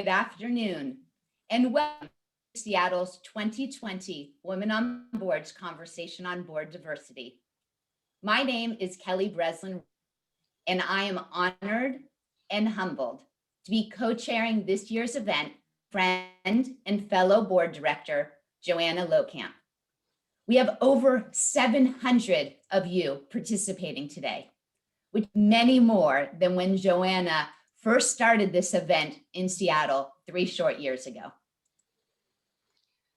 Good afternoon, and welcome to Seattle's 2020 Women on Boards Conversation on Board Diversity. My name is Kelly Breslin, and I am honored and humbled to be co-chairing this year's event, friend and fellow board director, Joanna Lowcamp. We have over 700 of you participating today, with many more than when Joanna first started this event in Seattle 3 short years ago.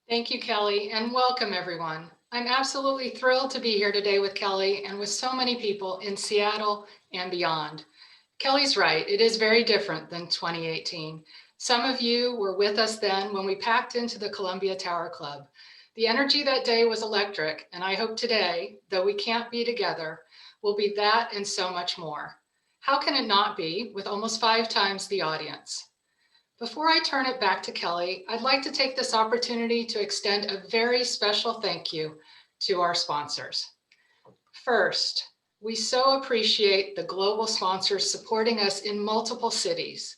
Thank you, Kelly, and welcome everyone. I'm absolutely thrilled to be here today with Kelly and with so many people in Seattle and beyond. Kelly's right, it is very different than 2018. Some of you were with us then when we packed into the Columbia Tower Club. The energy that day was electric, and I hope today, though we can't be together, will be that and so much more. How can it not be with almost 5 times the audience? Before I turn it back to Kelly, I'd like to take this opportunity to extend a very special thank you to our sponsors. First, we so appreciate the global sponsors supporting us in multiple cities.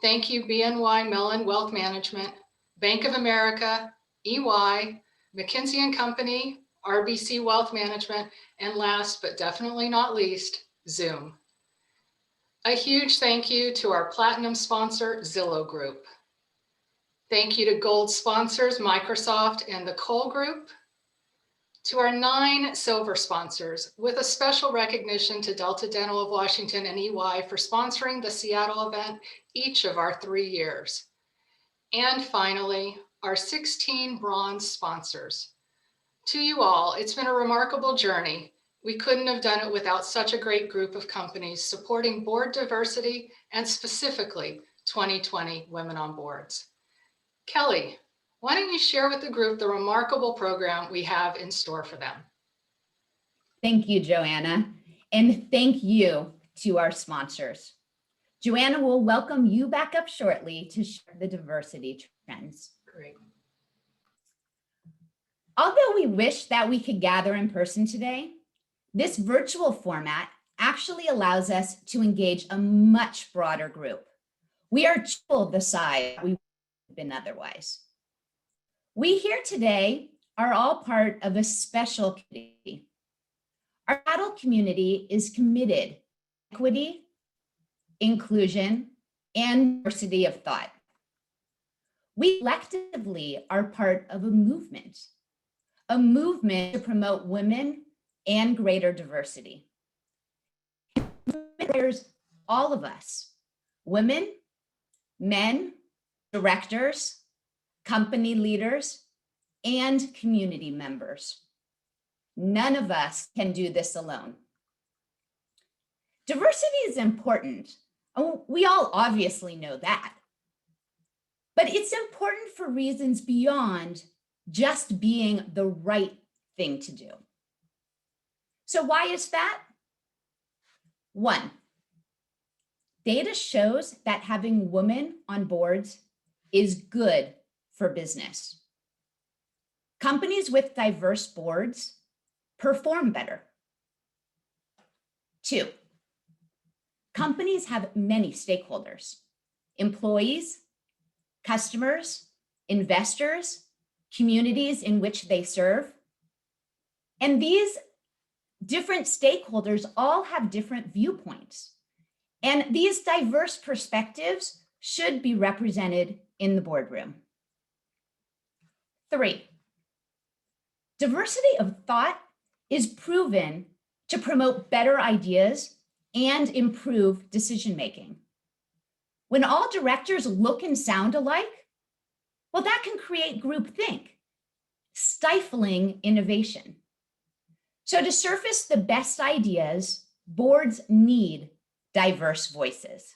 Thank you, BNY Mellon Wealth Management, Bank of America, EY, McKinsey & Company, RBC Wealth Management, and last but definitely not least, Zoom. A huge thank you to our platinum sponsor, Zillow Group. Thank you to gold sponsors, Microsoft and the Kohl Group. To our 9 silver sponsors, with a special recognition to Delta Dental of Washington and EY for sponsoring the Seattle event each of our 3 years. And finally, our 16 bronze sponsors. To you all, it's been a remarkable journey. We couldn't have done it without such a great group of companies supporting board diversity and specifically 2020 Women on Boards. Kelly, why don't you share with the group the remarkable program we have in store for them? Thank you, Joanna, and thank you to our sponsors. Joanna will welcome you back up shortly to share the diversity trends. Great. Although we wish that we could gather in person today, this virtual format actually allows us to engage a much broader group. We are triple the size we would have been otherwise. We here today are all part of a special community. Our Seattle community is committed to equity, inclusion, and diversity of thought. We collectively are part of a movement to promote women and greater diversity. There's all of us, women, men, directors, company leaders, and community members. None of us can do this alone. Diversity is important. We all obviously know that. But it's important for reasons beyond just being the right thing to do. So why is that? 1, data shows that having women on boards is good for business. Companies with diverse boards perform better. 2, companies have many stakeholders: employees, customers, investors, communities in which they serve. And these different stakeholders all have different viewpoints. And these diverse perspectives should be represented in the boardroom. 3, diversity of thought is proven to promote better ideas and improve decision-making. When all directors look and sound alike, well, that can create groupthink, stifling innovation. So to surface the best ideas, boards need diverse voices.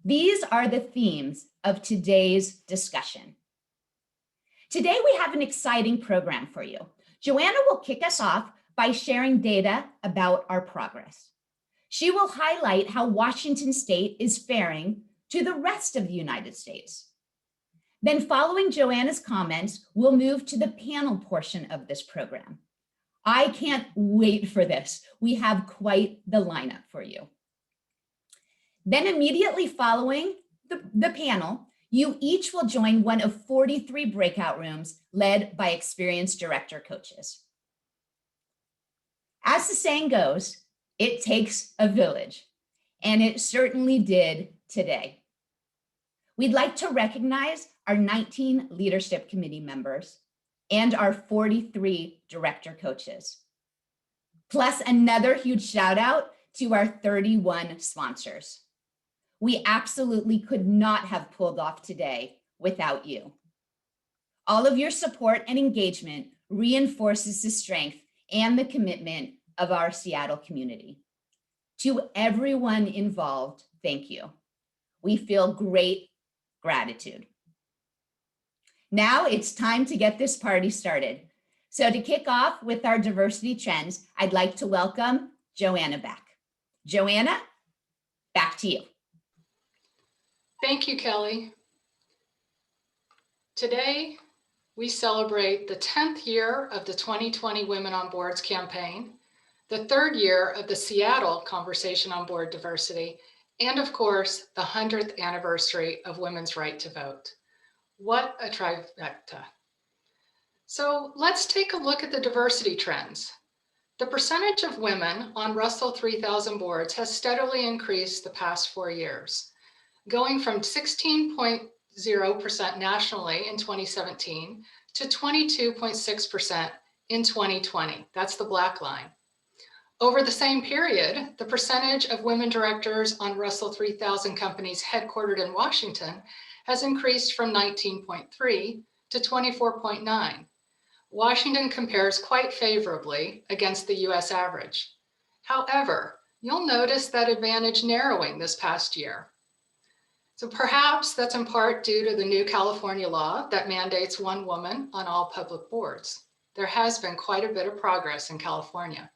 These are the themes of today's discussion. Today, we have an exciting program for you. Joanna will kick us off by sharing data about our progress. She will highlight how Washington State is faring to the rest of the United States. Then following Joanna's comments, we'll move to the panel portion of this program. I can't wait for this. We have quite the lineup for you. Then immediately following, the panel, you each will join one of 43 breakout rooms led by experienced director coaches. As the saying goes, it takes a village, and it certainly did today. We'd like to recognize our 19 leadership committee members and our 43 director coaches, plus another huge shout out to our 31 sponsors. We absolutely could not have pulled off today without you. All of your support and engagement reinforces the strength and the commitment of our Seattle community. To everyone involved, thank you. We feel great gratitude. Now it's time to get this party started. So to kick off with our diversity trends, I'd like to welcome Joanna back. Joanna, back to you. Thank you, Kelly. Today, we celebrate the 10th year of the 2020 Women on Boards campaign, the 3rd year of the Seattle Conversation on Board Diversity, and of course, the 100th anniversary of women's right to vote. What a trifecta. So let's take a look at the diversity trends. The percentage of women on Russell 3000 boards has steadily increased the past 4 years, going from 16.0% nationally in 2017 to 22.6% in 2020. That's the black line. Over the same period, the percentage of women directors on Russell 3000 companies headquartered in Washington has increased from 19.3 to 24.9. Washington compares quite favorably against the US average. However, you'll notice that advantage narrowing this past year. So perhaps that's in part due to the new California law that mandates one woman on all public boards. There has been quite a bit of progress in California.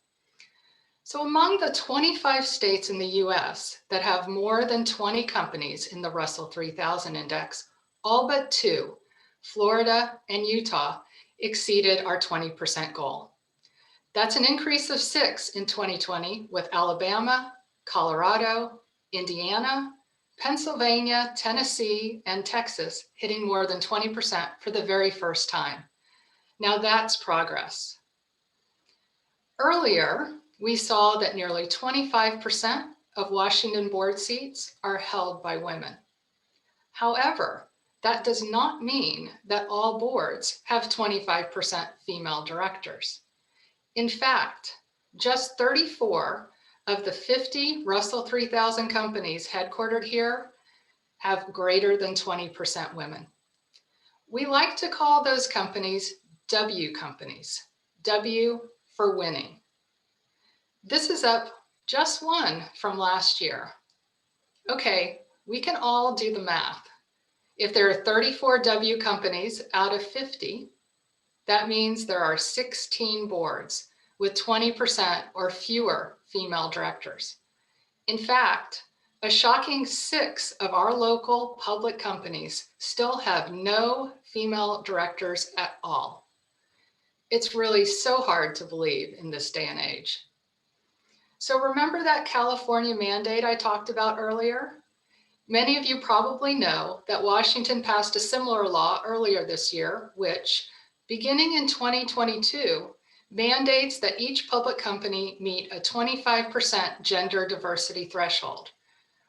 So among the 25 states in the US that have more than 20 companies in the Russell 3000 index, all but 2, Florida and Utah, exceeded our 20% goal. That's an increase of 6 in 2020, with Alabama, Colorado, Indiana, Pennsylvania, Tennessee, and Texas hitting more than 20% for the very first time. Now that's progress. Earlier, we saw that nearly 25% of Washington board seats are held by women. However, that does not mean that all boards have 25% female directors. In fact, just 34 of the 50 Russell 3000 companies headquartered here have greater than 20% women. We like to call those companies W companies, W for winning. This is up just 1 from last year. Okay, we can all do the math. If there are 34 W companies out of 50, that means there are 16 boards with 20% or fewer female directors. In fact, a shocking 6 of our local public companies still have no female directors at all. It's really so hard to believe in this day and age. So remember that California mandate I talked about earlier? Many of you probably know that Washington passed a similar law earlier this year, which, beginning in 2022, mandates that each public company meet a 25% gender diversity threshold.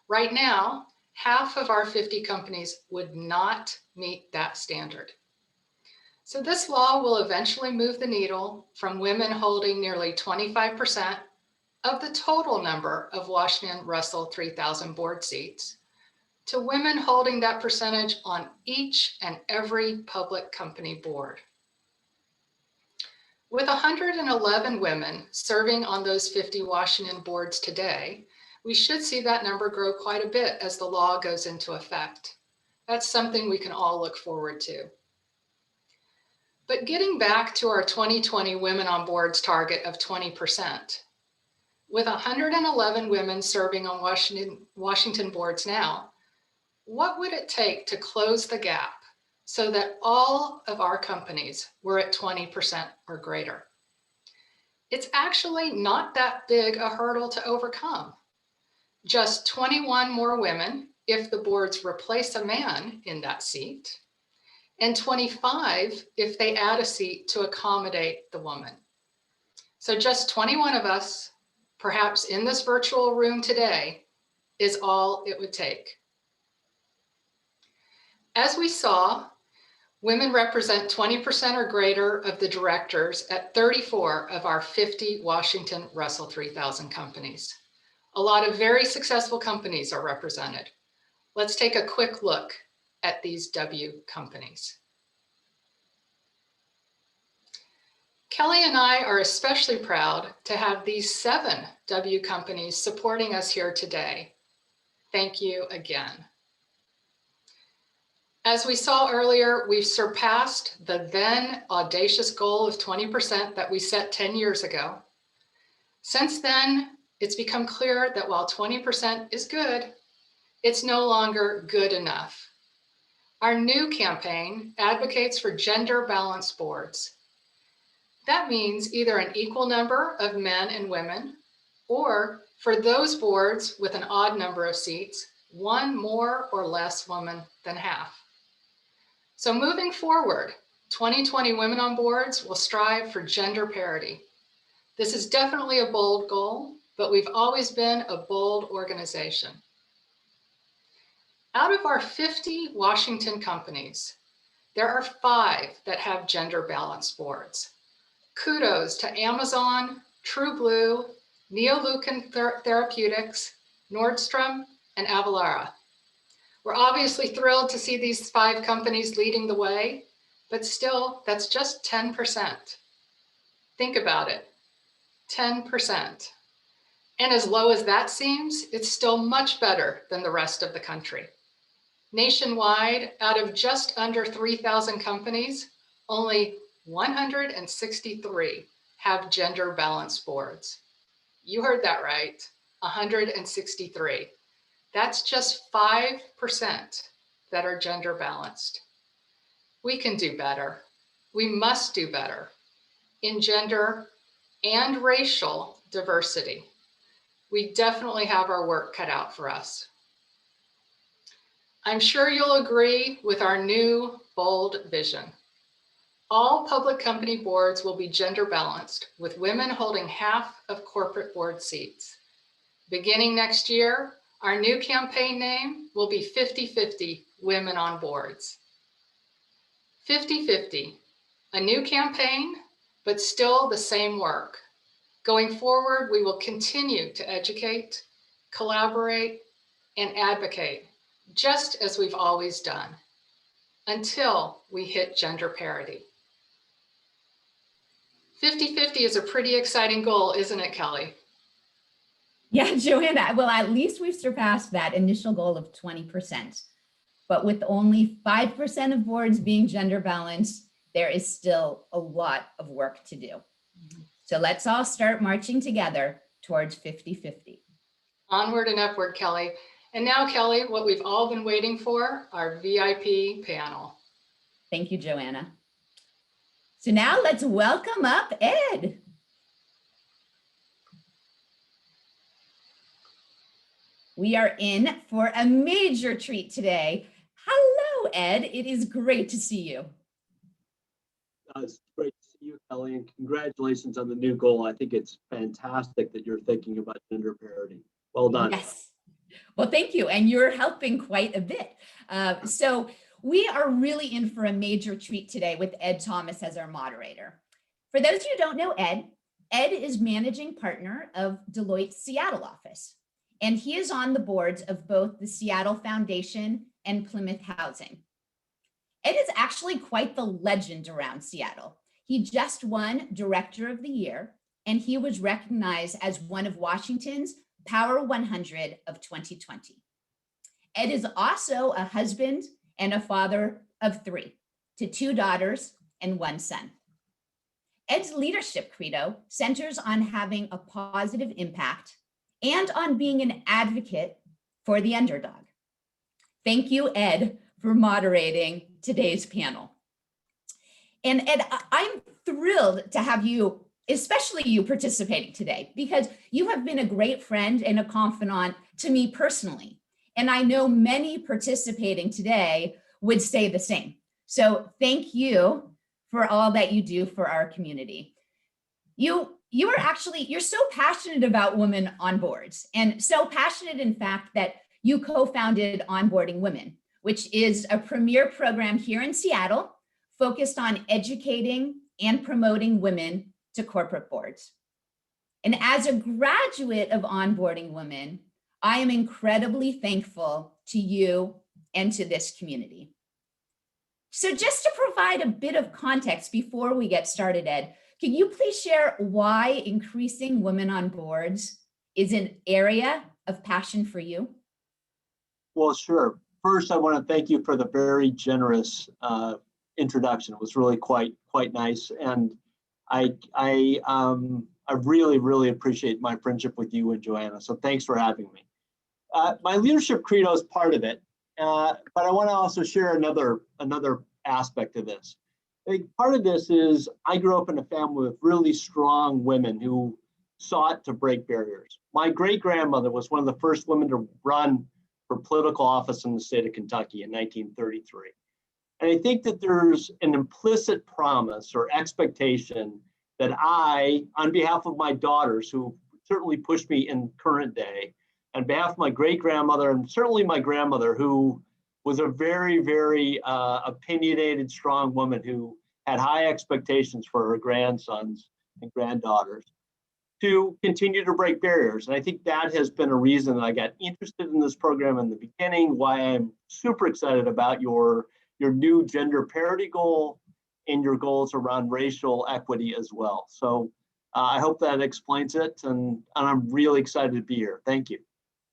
Right now, half of our 50 companies would not meet that standard. So this law will eventually move the needle from women holding nearly 25% of the total number of Washington Russell 3000 board seats to women holding that percentage on each and every public company board. With 111 women serving on those 50 Washington boards today, we should see that number grow quite a bit as the law goes into effect. That's something we can all look forward to. But getting back to our 2020 Women on Boards target of 20%, with 111 women serving on Washington boards now, what would it take to close the gap so that all of our companies were at 20% or greater? It's actually not that big a hurdle to overcome. Just 21 more women if the boards replace a man in that seat, and 25 if they add a seat to accommodate the woman. So just 21 of us, perhaps in this virtual room today, is all it would take. As we saw, women represent 20% or greater of the directors at 34 of our 50 Washington Russell 3000 companies. A lot of very successful companies are represented. Let's take a quick look at these W companies. Kelly and I are especially proud to have these 7 W companies supporting us here today. Thank you again. As we saw earlier, we've surpassed the then audacious goal of 20% that we set 10 years ago. Since then, it's become clear that while 20% is good, it's no longer good enough. Our new campaign advocates for gender balanced boards. That means either an equal number of men and women, or for those boards with an odd number of seats, one more or less woman than half. So moving forward, 2020 Women on Boards will strive for gender parity. This is definitely a bold goal, but we've always been a bold organization. Out of our 50 Washington companies, there are 5 that have gender balanced boards. Kudos to Amazon, TrueBlue, Neoleukin Therapeutics, Nordstrom, and Avalara. We're obviously thrilled to see these 5 companies leading the way, but still, that's just 10%. Think about it, 10%. And as low as that seems, it's still much better than the rest of the country. Nationwide, out of just under 3,000 companies, only 163 have gender balanced boards. You heard that right, 163. That's just 5% that are gender balanced. We can do better. We must do better in gender and racial diversity. We definitely have our work cut out for us. I'm sure you'll agree with our new bold vision. All public company boards will be gender balanced, with women holding half of corporate board seats. Beginning next year, our new campaign name will be 50-50 Women on Boards. 50-50, a new campaign, but still the same work. Going forward, we will continue to educate, collaborate, and advocate, just as we've always done, until we hit gender parity. 50-50 is a pretty exciting goal, isn't it, Kelly? Yeah, Joanna, well, at least we've surpassed that initial goal of 20%. But with only 5% of boards being gender balanced, there is still a lot of work to do. So let's all start marching together towards 50-50. Onward and upward, Kelly. And now, Kelly, what we've all been waiting for, our VIP panel. Thank you, Joanna. So now let's welcome up Ed. We are in for a major treat today. Hello, Ed. It is great to see you. It's great to see you, Kelly, and congratulations on the new goal. I think it's fantastic that you're thinking about gender parity. Well done. Yes. Well, thank you. And you're helping quite a bit. So we are really in for a major treat today with Ed Thomas as our moderator. For those who don't know Ed, Ed is managing partner of Deloitte's Seattle office, and he is on the boards of both the Seattle Foundation and Plymouth Housing. Ed is actually quite the legend around Seattle. He just won Director of the Year, and he was recognized as one of Washington's Power 100 of 2020. Ed is also a husband and a father of 3 to 2 daughters and 1 son. Ed's leadership credo centers on having a positive impact and on being an advocate for the underdog. Thank you, Ed, for moderating today's panel. And Ed, I'm thrilled to have you, especially you, participating today, because you have been a great friend and a confidant to me personally. And I know many participating today would say the same. So thank you for all that you do for our community. You're so passionate about women on boards, and so passionate, in fact, that you co-founded Onboarding Women, which is a premier program here in Seattle focused on educating and promoting women to corporate boards. And as a graduate of Onboarding Women, I am incredibly thankful to you and to this community. So just to provide a bit of context before we get started, Ed, can you please share why increasing women on boards is an area of passion for you? Well, sure. First, I want to thank you for the very generous introduction. It was really quite nice, and I really appreciate my friendship with you and Joanna. So thanks for having me. My leadership credo is part of it, but I want to also share another aspect of this. I think part of this is I grew up in a family with really strong women who sought to break barriers. My great-grandmother was one of the first women to run for political office in the state of Kentucky in 1933. And I think that there's an implicit promise or expectation that I, on behalf of my daughters, who certainly pushed me in current day, on behalf of my great-grandmother and certainly my grandmother, who was a very opinionated, strong woman who had high expectations for her grandsons and granddaughters, to continue to break barriers. And I think that has been a reason that I got interested in this program in the beginning, why I'm super excited about your new gender parity goal and your goals around racial equity as well. So I hope that explains it, and I'm really excited to be here. Thank you.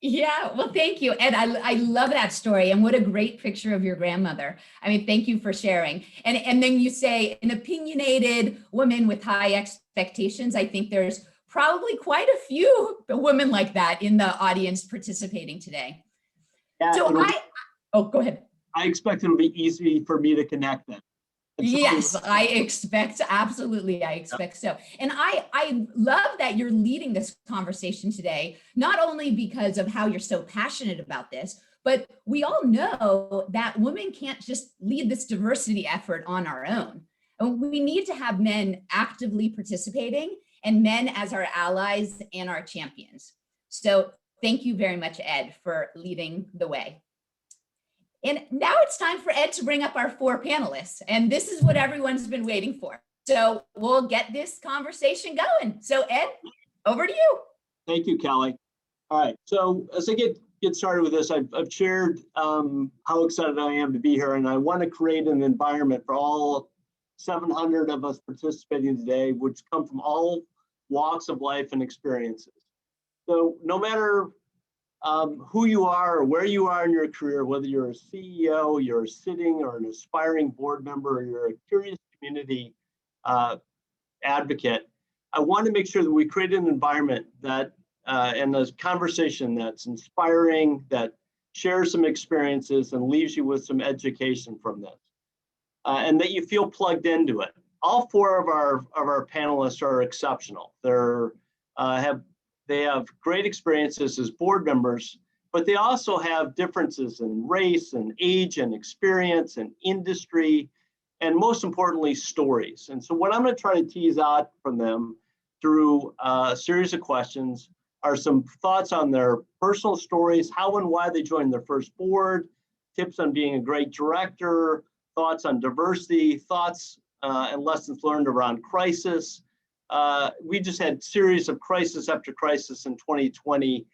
Yeah, well, thank you. Ed, I love that story, and what a great picture of your grandmother. I mean, thank you for sharing. And then you say an opinionated woman with high expectations. I think there's probably quite a few women like that in the audience participating today. Yeah, So go ahead. I expect it'll be easy for me to connect them. Yes, I expect, absolutely, I expect so. And I love that you're leading this conversation today, not only because of how you're so passionate about this, but we all know that women can't just lead this diversity effort on our own. And we need to have men actively participating and men as our allies and our champions. So thank you very much, Ed, for leading the way. And now it's time for Ed to bring up our 4 panelists. And this is what everyone's been waiting for. So we'll get this conversation going. So Ed, over to you. Thank you, Kelly. All right, so as I get started with this, I've shared how excited I am to be here, and I want to create an environment for all 700 of us participating today, which come from all walks of life and experiences. So no matter who you are or where you are in your career, whether you're a CEO, you're sitting or an aspiring board member, or you're a curious community advocate, I want to make sure that we create an environment that and a conversation that's inspiring, that shares some experiences and leaves you with some education from this, and that you feel plugged into it. All 4 of our panelists are exceptional. They have great experiences as board members, but they also have differences in race and age and experience and industry, and most importantly, stories. And so what I'm going to try to tease out from them through a series of questions are some thoughts on their personal stories, how and why they joined their first board, tips on being a great director, thoughts on diversity, thoughts and lessons learned around crisis. We just had series of crisis after crisis in 2020.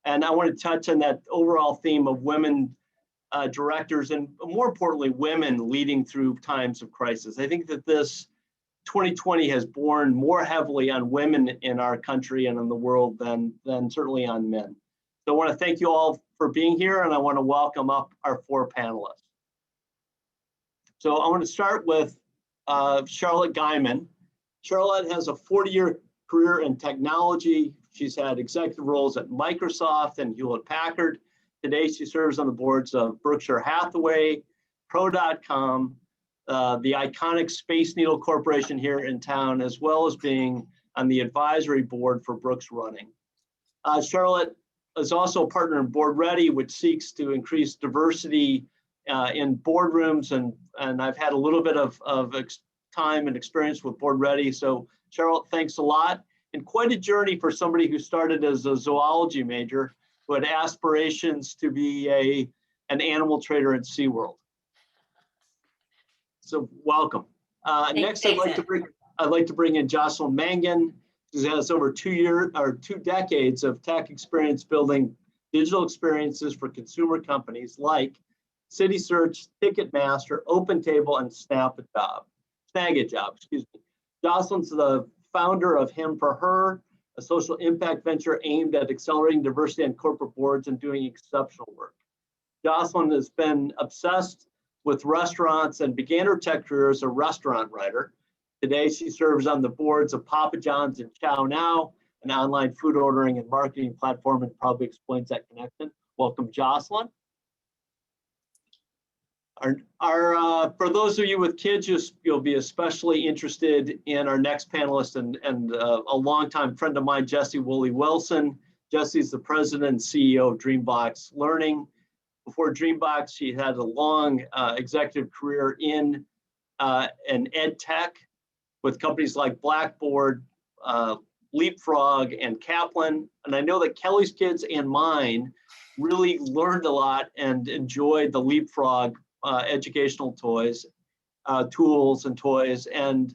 And I want to touch on that overall theme of women directors, and more importantly, women leading through times of crisis. I think that this 2020 has borne more heavily on women in our country and in the world than certainly on men. So I want to thank you all for being here, and I want to welcome up our 4 panelists. So I want to start with Charlotte Guyman. Charlotte has a 40-year career in technology. She's had executive roles at Microsoft and Hewlett Packard. Today, she serves on the boards of Berkshire Hathaway, Pro.com, the iconic Space Needle Corporation here in town, as well as being on the advisory board for Brooks Running. Charlotte is also a partner in Board Ready, which seeks to increase diversity in boardrooms. And I've had a little bit of time and experience with Board Ready. So Charlotte, thanks a lot. And quite a journey for somebody who started as a zoology major, who had aspirations to be an animal trader at SeaWorld. So welcome. Next, I'd like to bring in Jocelyn Mangan, who has over 2 decades of tech experience building digital experiences for consumer companies like CitySearch, Ticketmaster, OpenTable, and Snagajob. Excuse me. Jocelyn's the founder of Him for Her, a social impact venture aimed at accelerating diversity on corporate boards and doing exceptional work. Jocelyn has been obsessed with restaurants and began her tech career as a restaurant writer. Today, she serves on the boards of Papa John's and Chow Now, an online food ordering and marketing platform, and probably explains that connection. Welcome, Jocelyn. For those of you with kids, you'll be especially interested in our next panelist and a longtime friend of mine, Jesse Woolley Wilson. Jesse's the president and CEO of Dreambox Learning. Before Dreambox, she had a long executive career in ed tech with companies like Blackboard, Leapfrog, and Kaplan. And I know that Kelly's kids and mine really learned a lot and enjoyed the Leapfrog educational tools and toys. And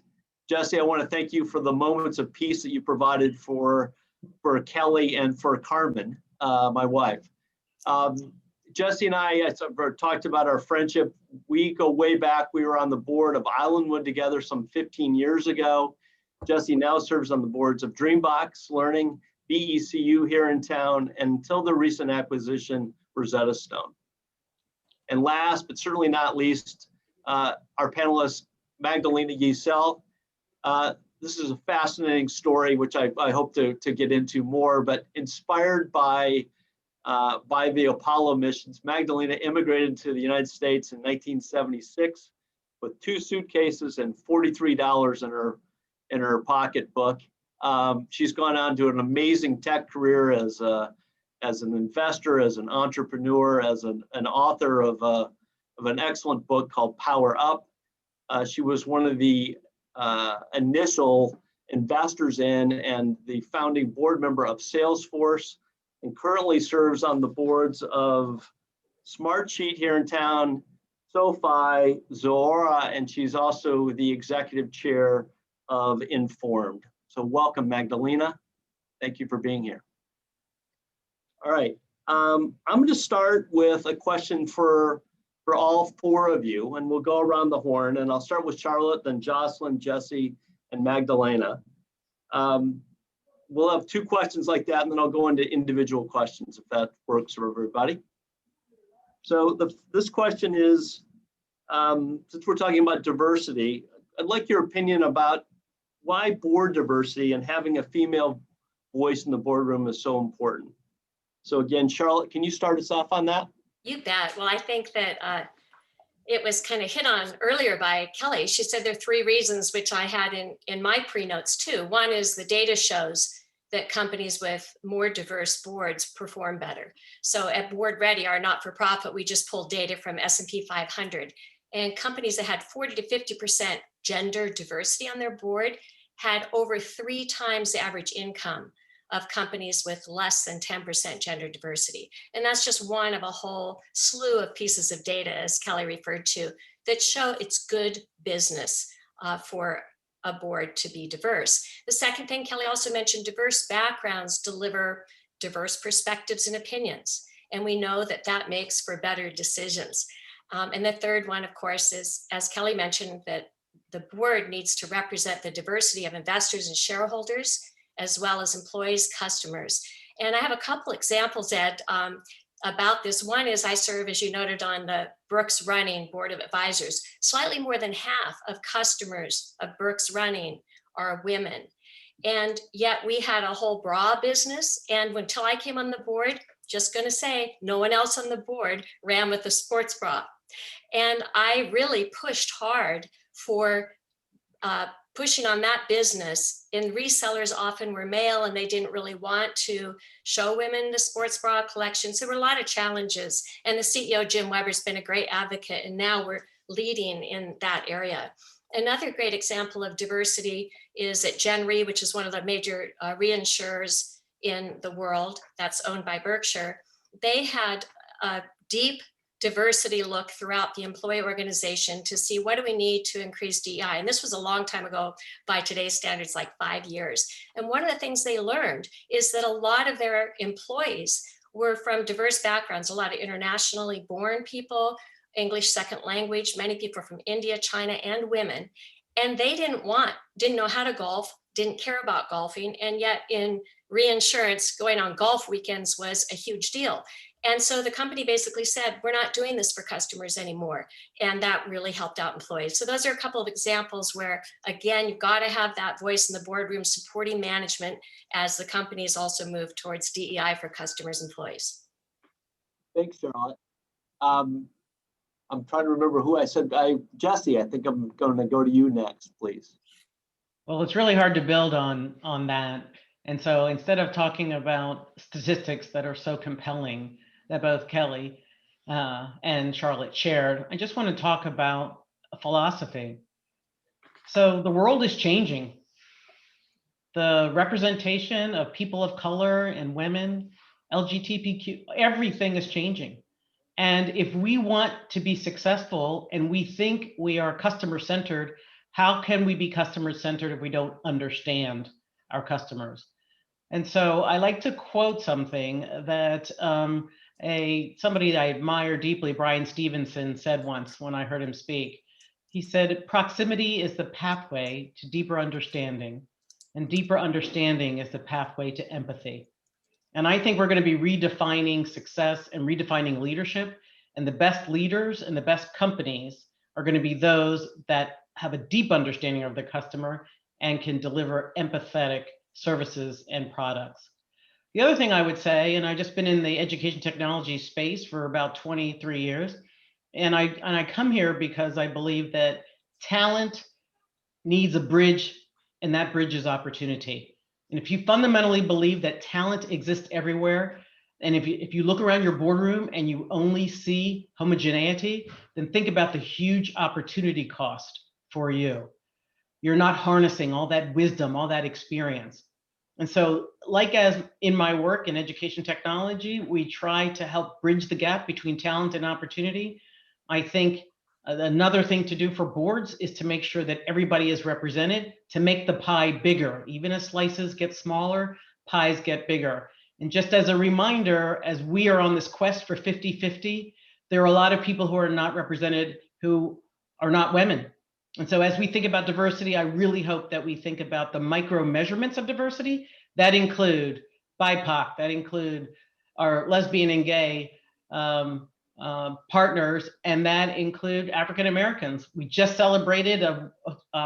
Jesse, I want to thank you for the moments of peace that you provided for Kelly and for Carmen, my wife. Jesse and I talked about our friendship. We go way back. We were on the board of Islandwood together some 15 years ago. Jesse now serves on the boards of Dreambox Learning, BECU here in town, and until the recent acquisition, Rosetta Stone. And last, but certainly not least, our panelist, Magdalena Giselle. This is a fascinating story, which I hope to get into more, but inspired by the Apollo missions, Magdalena immigrated to the United States in 1976 with 2 suitcases and $43 in her pocketbook. She's gone on to an amazing tech career as an investor, as an entrepreneur, as an author of an excellent book called Power Up. She was one of the initial investors in and the founding board member of Salesforce, and currently serves on the boards of Smartsheet here in town, SoFi, Zuora, and she's also the executive chair of Informed. So welcome, Magdalena. Thank you for being here. All right, I'm going to start with a question for all 4 of you, and we'll go around the horn, and I'll start with Charlotte, then Jocelyn, Jesse, and Magdalena. We'll have 2 questions like that, and then I'll go into individual questions if that works for everybody. So this question is, since we're talking about diversity, I'd like your opinion about why board diversity and having a female voice in the boardroom is so important. So again, Charlotte, can you start us off on that? You bet. Well, I think that it was kind of hit on earlier by Kelly. She said there are 3 reasons, which I had in my pre-notes too. One is the data shows that companies with more diverse boards perform better. So at Board Ready, our not-for-profit, we just pulled data from S&P 500, and companies that had 40 to 50% gender diversity on their board had over 3 times the average income of companies with less than 10% gender diversity. And that's just one of a whole slew of pieces of data, as Kelly referred to, that show it's good business for a board to be diverse. The second thing, Kelly also mentioned, diverse backgrounds deliver diverse perspectives and opinions. And we know that that makes for better decisions. And the third one, of course, is, as Kelly mentioned, that the board needs to represent the diversity of investors and shareholders, as well as employees, customers. And I have a couple examples, Ed, about this. One is I serve, as you noted, on the Brooks Running Board of Advisors. Slightly more than half of customers of Brooks Running are women. And yet we had a whole bra business. And until I came on the board, just gonna say, no one else on the board ran with a sports bra. And I really pushed hard for pushing on that business, and resellers often were male and they didn't really want to show women the sports bra collections. There were a lot of challenges, and the CEO, Jim Weber's been a great advocate, and now we're leading in that area. Another great example of diversity is at Gen Re, which is one of the major reinsurers in the world that's owned by Berkshire. They had a deep diversity look throughout the employee organization to see what do we need to increase DEI. And this was a long time ago by today's standards, like 5 years. And one of the things they learned is that a lot of their employees were from diverse backgrounds, a lot of internationally born people, English second language, many people from India, China, and women. And they didn't know how to golf, didn't care about golfing. And yet in reinsurance, going on golf weekends was a huge deal. And so the company basically said, we're not doing this for customers anymore. And that really helped out employees. So those are a couple of examples where, again, you've got to have that voice in the boardroom supporting management as the companies also move towards DEI for customers and employees. Thanks, Charlotte. I'm trying to remember who I said. Jesse, I think I'm going to go to you next, please. Well, it's really hard to build on that. And so instead of talking about statistics that are so compelling that both Kelly and Charlotte shared, I just want to talk about a philosophy. So the world is changing. The representation of people of color and women, LGBTQ, everything is changing. And if we want to be successful and we think we are customer-centered, how can we be customer-centered if we don't understand our customers? And so I like to quote something that somebody that I admire deeply, Brian Stevenson, said once when I heard him speak. He said, proximity is the pathway to deeper understanding, and deeper understanding is the pathway to empathy. And I think we're going to be redefining success and redefining leadership. And the best leaders and the best companies are going to be those that have a deep understanding of the customer and can deliver empathetic services and products. The other thing I would say, and I've just been in the education technology space for about 23 years, and I come here because I believe that talent needs a bridge, and that bridge is opportunity. And if you fundamentally believe that talent exists everywhere, and if you look around your boardroom and you only see homogeneity, then think about the huge opportunity cost for you. You're not harnessing all that wisdom, all that experience. And so, like as in my work in education technology, we try to help bridge the gap between talent and opportunity. I think another thing to do for boards is to make sure that everybody is represented to make the pie bigger. Even as slices get smaller, pies get bigger. And just as a reminder, as we are on this quest for 50-50, there are a lot of people who are not represented who are not women. And so as we think about diversity, I really hope that we think about the micro measurements of diversity that include BIPOC, that include our lesbian and gay partners, and that include African Americans. We just celebrated a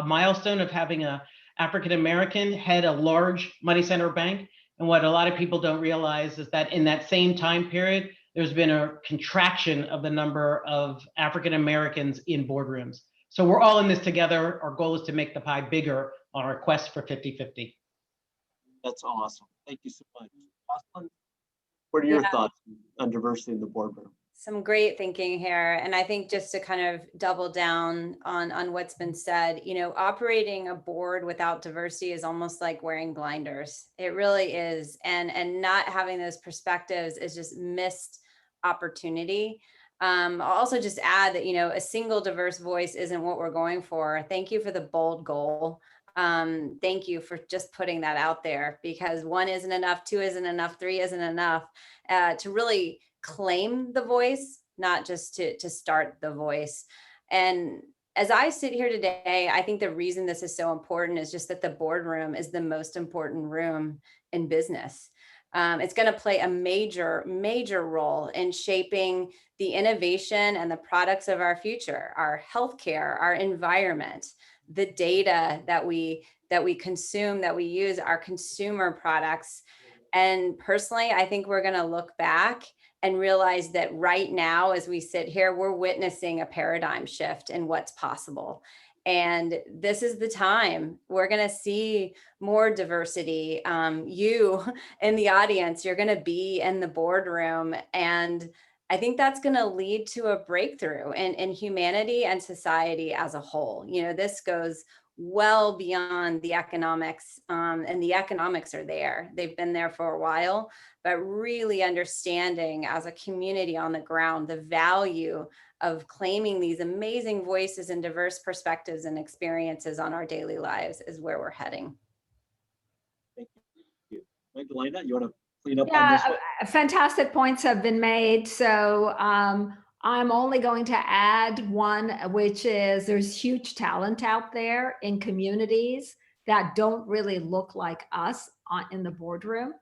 milestone of having an African American head a large money center bank. And what a lot of people don't realize is that in that same time period, there's been a contraction of the number of African Americans in boardrooms. So we're all in this together. Our goal is to make the pie bigger on our quest for 50-50. That's awesome. Thank you so much. Jocelyn, what are your thoughts on diversity in the boardroom? Some great thinking here. And I think just to kind of double down on what's been said, you know, operating a board without diversity is almost like wearing blinders. It really is. And not having those perspectives is just missed opportunity. I'll also just add that, you know, a single diverse voice isn't what we're going for. Thank you for the bold goal. Thank you for just putting that out there, because 1 isn't enough, 2 isn't enough, 3 isn't enough, to really claim the voice, not just to start the voice. And as I sit here today, I think the reason this is so important is just that the boardroom is the most important room in business. It's going to play a major, major role in shaping the innovation and the products of our future, our healthcare, our environment, the data that we consume, that we use, our consumer products. And personally, I think we're going to look back and realize that right now, as we sit here, we're witnessing a paradigm shift in what's possible. And this is the time we're going to see more diversity. You in the audience, you're going to be in the boardroom. And I think that's going to lead to a breakthrough in humanity and society as a whole. You know, this goes well beyond the economics, and the economics are there. They've been there for a while, but really understanding as a community on the ground the value of claiming these amazing voices and diverse perspectives and experiences on our daily lives is where we're heading. Thank you. Magdalena, you want to clean up on Yeah, this one? fantastic points have been made. So I'm only going to add one, which is there's huge talent out there in communities that don't really look like us in the boardroom.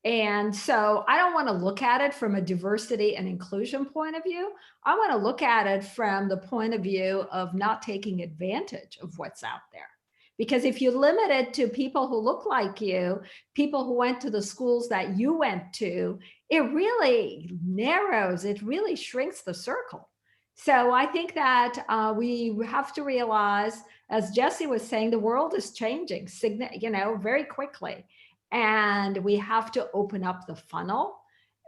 And so I don't want to look at it from a diversity and inclusion point of view. I want to look at it from the point of view of not taking advantage of what's out there. Because if you limit it to people who look like you, people who went to the schools that you went to, it really narrows, it really shrinks the circle. So I think that we have to realize, as Jesse was saying, the world is changing, very quickly. And we have to open up the funnel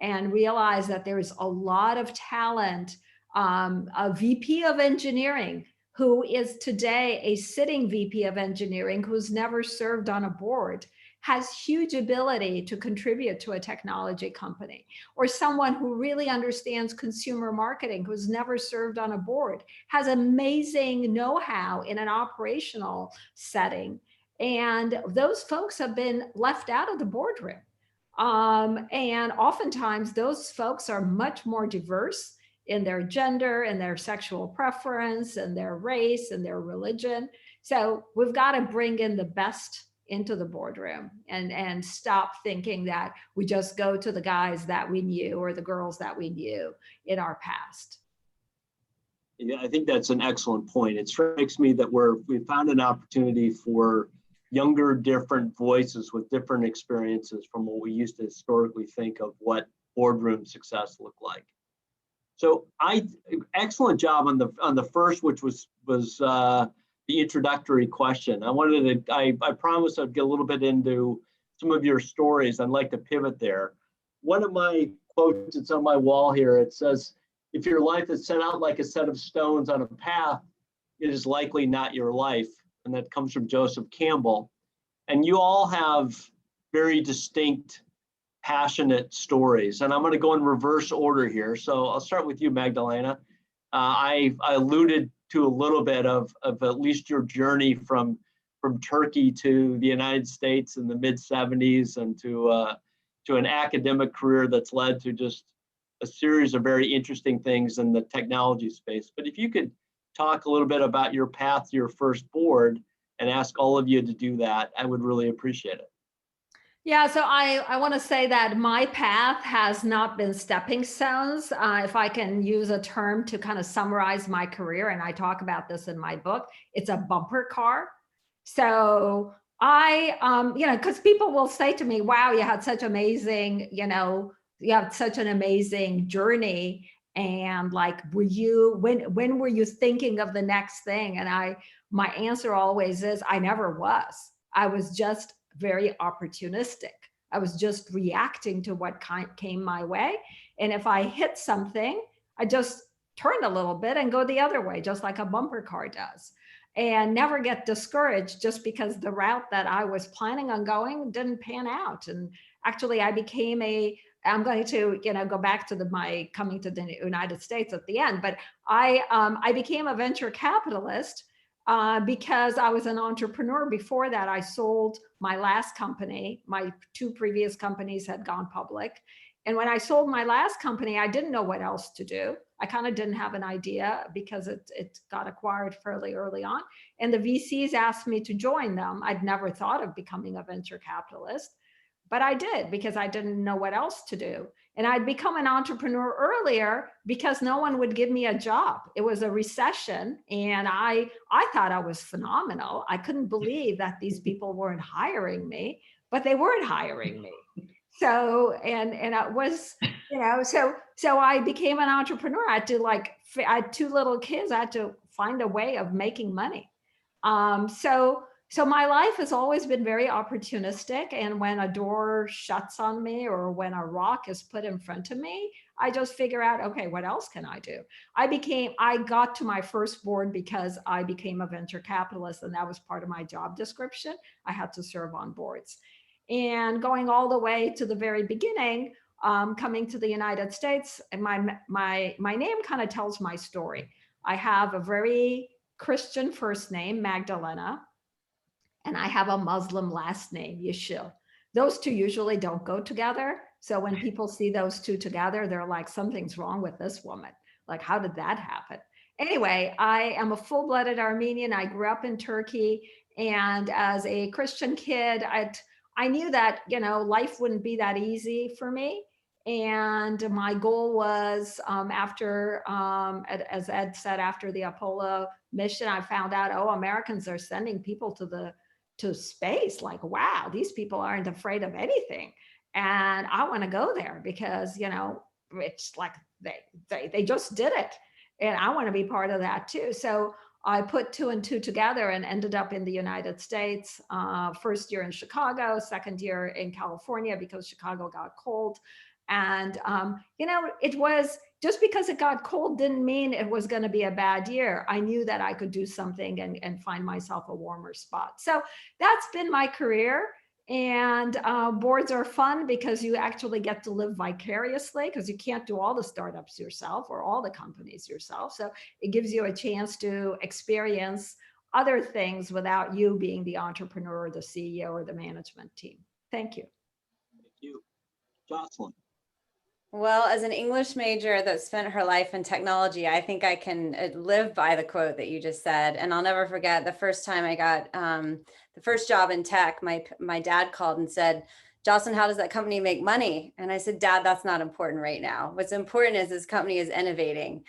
and realize that there is a lot of talent. A VP of engineering who is today a sitting VP of engineering who's never served on a board has huge ability to contribute to a technology company, or someone who really understands consumer marketing who's never served on a board has amazing know-how in an operational setting. And those folks have been left out of the boardroom. And oftentimes those folks are much more diverse in their gender and their sexual preference and their race and their religion. So we've got to bring in the best into the boardroom and stop thinking that we just go to the guys that we knew or the girls that we knew in our past. Yeah, I think that's an excellent point. It strikes me that we found an opportunity for younger, different voices with different experiences from what we used to historically think of what boardroom success looked like. So excellent job on the first, which was the introductory question. I promised I'd get a little bit into some of your stories. I'd like to pivot there. One of my quotes, it's on my wall here. It says, "If your life is set out like a set of stones on a path, it is likely not your life." And that comes from Joseph Campbell. And you all have very distinct, passionate stories. And I'm going to go in reverse order here. So I'll start with you, Magdalena. I alluded to a little bit of at least your journey from Turkey to the United States in the mid-70s and to an academic career that's led to just a series of very interesting things in the technology space. But if you could talk a little bit about your path to your first board and ask all of you to do that, I would really appreciate it. Yeah, so I want to say that my path has not been stepping stones. If I can use a term to kind of summarize my career, and I talk about this in my book, it's a bumper car. So because people will say to me, wow, you had such amazing, you have such an amazing journey. And like, when were you thinking of the next thing? And my answer always is, I never was. I was just very opportunistic. I was just reacting to what came my way. And if I hit something, I just turned a little bit and go the other way, just like a bumper car does. And never get discouraged just because the route that I was planning on going didn't pan out. And actually I'm going to, go back to my coming to the United States at the end, but I became a venture capitalist because I was an entrepreneur. Before that, I sold my last company. My two previous companies had gone public. And when I sold my last company, I didn't know what else to do. I kind of didn't have an idea because it got acquired fairly early on. And the VCs asked me to join them. I'd never thought of becoming a venture capitalist, but I did because I didn't know what else to do. And I'd become an entrepreneur earlier because no one would give me a job. It was a recession and I thought I was phenomenal. I couldn't believe that these people weren't hiring me, but they weren't hiring me. So, and it was, so I became an entrepreneur. I had 2 little kids. I had to find a way of making money. So my life has always been very opportunistic. And when a door shuts on me or when a rock is put in front of me, I just figure out, okay, what else can I do? I got to my first board because I became a venture capitalist, and that was part of my job description. I had to serve on boards. And going all the way to the very beginning, coming to the United States, and my name kind of tells my story. I have a very Christian first name, Magdalena, and I have a Muslim last name, Yeshua. Those two usually don't go together. So when people see those two together, they're like, something's wrong with this woman. Like, how did that happen? Anyway, I am a full-blooded Armenian. I grew up in Turkey. And as a Christian kid, I knew that, life wouldn't be that easy for me. And my goal was as Ed said, after the Apollo mission, I found out, Americans are sending people to space. Like, wow, these people aren't afraid of anything. And I want to go there because, it's like they just did it. And I want to be part of that too. So I put 2 and 2 together and ended up in the United States, first year in Chicago, second year in California because Chicago got cold. And, it was just because it got cold didn't mean it was going to be a bad year. I knew that I could do something and find myself a warmer spot. So that's been my career. And boards are fun because you actually get to live vicariously, because you can't do all the startups yourself or all the companies yourself. So it gives you a chance to experience other things without you being the entrepreneur or the CEO or the management team. Thank you. Thank you. Jocelyn. Well, as an English major that spent her life in technology, I think I can live by the quote that you just said. And I'll never forget the first time I got the first job in tech. My dad called and said, "Jocelyn, how does that company make money?" And I said, "Dad, that's not important right now. What's important is this company is innovating."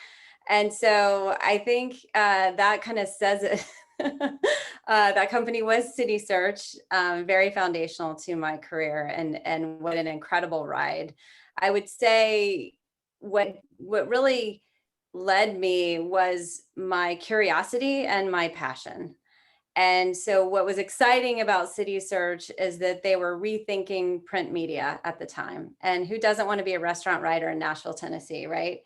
And so I think that kind of says it. That company was CitySearch, very foundational to my career, and what an incredible ride. I would say what really led me was my curiosity and my passion. And so what was exciting about CitySearch is that they were rethinking print media at the time. And who doesn't want to be a restaurant writer in Nashville, Tennessee, right?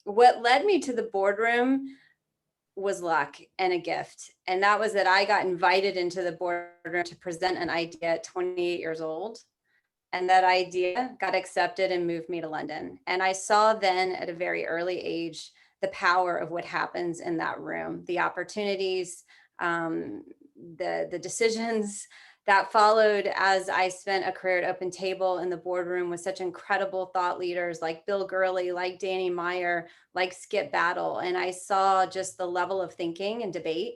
What led me to the boardroom was luck and a gift. And that was that I got invited into the boardroom to present an idea at 28 years old. And that idea got accepted and moved me to London. And I saw then at a very early age, the power of what happens in that room, the opportunities, the decisions that followed as I spent a career at Open Table in the boardroom with such incredible thought leaders like Bill Gurley, like Danny Meyer, like Skip Battle. And I saw just the level of thinking and debate.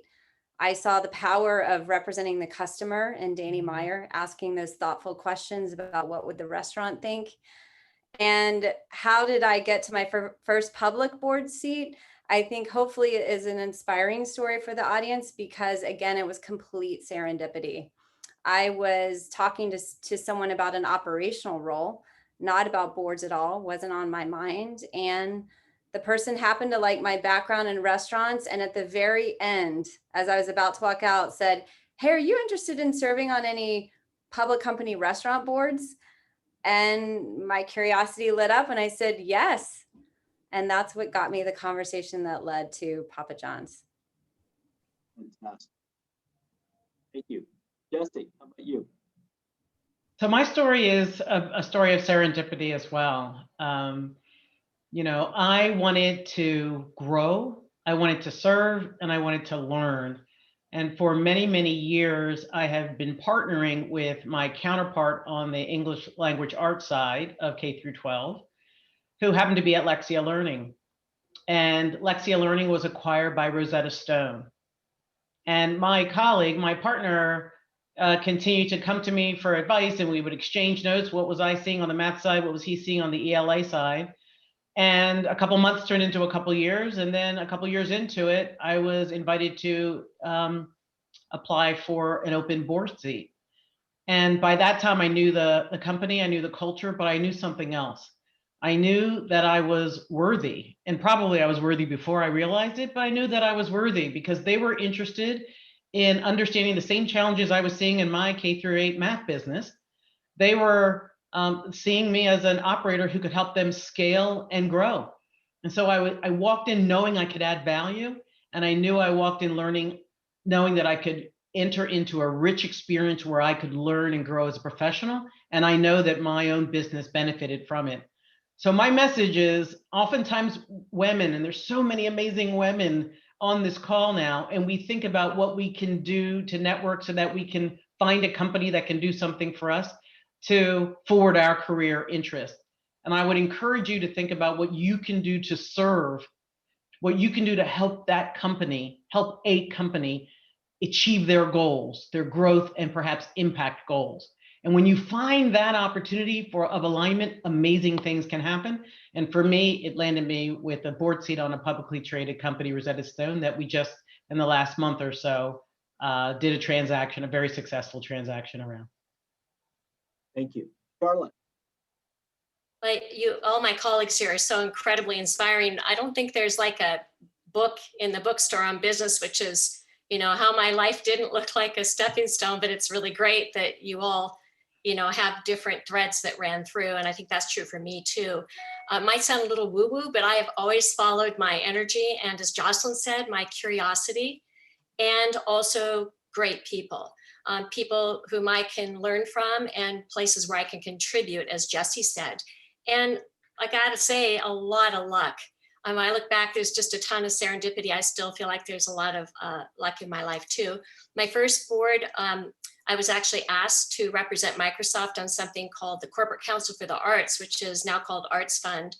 I saw the power of representing the customer and Danny Meyer asking those thoughtful questions about what would the restaurant think. And how did I get to my first public board seat? I think hopefully it is an inspiring story for the audience because, again, it was complete serendipity. I was talking to someone about an operational role, not about boards at all, wasn't on my mind. And the person happened to like my background in restaurants. And at the very end, as I was about to walk out, said, "Hey, are you interested in serving on any public company restaurant boards?" And my curiosity lit up and I said, yes. And that's what got me the conversation that led to Papa John's. Fantastic. Thank you. Jesse, how about you? So my story is a story of serendipity as well. I wanted to grow, I wanted to serve, and I wanted to learn. And for many, many years, I have been partnering with my counterpart on the English language arts side of K through 12, who happened to be at Lexia Learning. And Lexia Learning was acquired by Rosetta Stone. And my colleague, my partner, continued to come to me for advice, and we would exchange notes. What was I seeing on the math side? What was he seeing on the ELA side? And a couple months turned into a couple years. And then a couple years into it, I was invited to apply for an open board seat. And by that time, I knew the company, I knew the culture, but I knew something else. I knew that I was worthy, and probably I was worthy before I realized it, but I knew that I was worthy because they were interested in understanding the same challenges I was seeing in my K through 8 math business. They were seeing me as an operator who could help them scale and grow. And so I walked in knowing I could add value, and I knew I walked in knowing that I could enter into a rich experience where I could learn and grow as a professional. And I know that my own business benefited from it. So my message is oftentimes women, and there's so many amazing women on this call now, and we think about what we can do to network so that we can find a company that can do something for us to forward our career interest. And I would encourage you to think about what you can do to serve, what you can do to help that company, help a company achieve their goals, their growth and perhaps impact goals. And when you find that opportunity of alignment, amazing things can happen. And for me, it landed me with a board seat on a publicly traded company, Rosetta Stone, that we just in the last month or so did a transaction, a very successful transaction around. Thank you. Charlotte. Like all my colleagues here are so incredibly inspiring. I don't think there's like a book in the bookstore on business, which is, how my life didn't look like a stepping stone, but it's really great that you all, have different threads that ran through. And I think that's true for me too. Might sound a little woo-woo, but I have always followed my energy. And as Jocelyn said, my curiosity, and also great people. People whom I can learn from and places where I can contribute, as Jesse said. And I gotta say, a lot of luck. I look back, there's just a ton of serendipity. I still feel like there's a lot of luck in my life too. My first board, I was actually asked to represent Microsoft on something called the Corporate Council for the Arts, which is now called Arts Fund.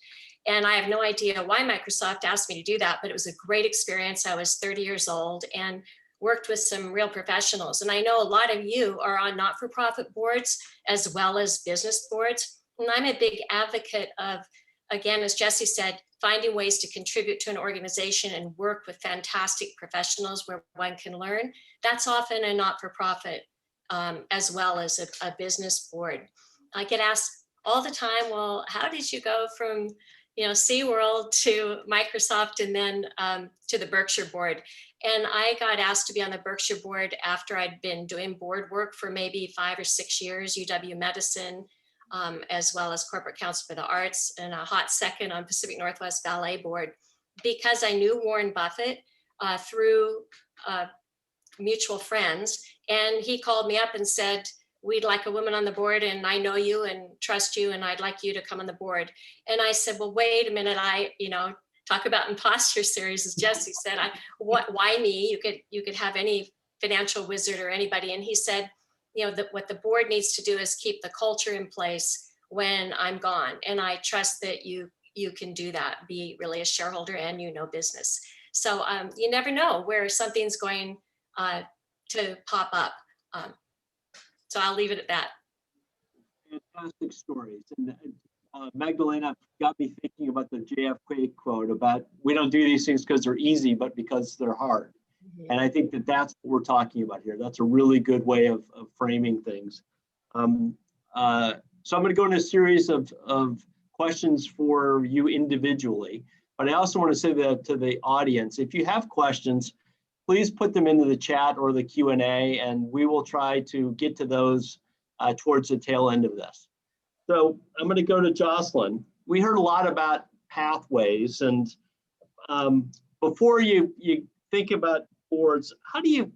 And I have no idea why Microsoft asked me to do that, but it was a great experience. I was 30 years old and worked with some real professionals. And I know a lot of you are on not-for-profit boards as well as business boards. And I'm a big advocate of, again, as Jesse said, finding ways to contribute to an organization and work with fantastic professionals where one can learn. That's often a not-for-profit as well as a business board. I get asked all the time, well, how did you go from SeaWorld to Microsoft and then to the Berkshire board? And I got asked to be on the Berkshire board after I'd been doing board work for maybe 5 or 6 years, UW-Medicine, as well as Corporate Council for the Arts, and a hot second on Pacific Northwest Ballet Board, because I knew Warren Buffett through mutual friends. And he called me up and said, we'd like a woman on the board, and I know you and trust you, and I'd like you to come on the board. And I said, well, wait a minute, talk about imposter series, as Jesse said, why me? You could have any financial wizard or anybody. And he said, what the board needs to do is keep the culture in place when I'm gone. And I trust that you can do that, be really a shareholder and business. So you never know where something's going to pop up. So I'll leave it at that. Fantastic stories. And Magdalena got me thinking about the JFK quote about, we don't do these things because they're easy, but because they're hard. Mm-hmm. And I think that's what we're talking about here. That's a really good way of framing things. So I'm going to go into a series of questions for you individually, but I also want to say that to the audience, if you have questions, please put them into the chat or the Q&A, and we will try to get to those towards the tail end of this. So I'm going to go to Jocelyn. We heard a lot about pathways, and before you think about boards, how do you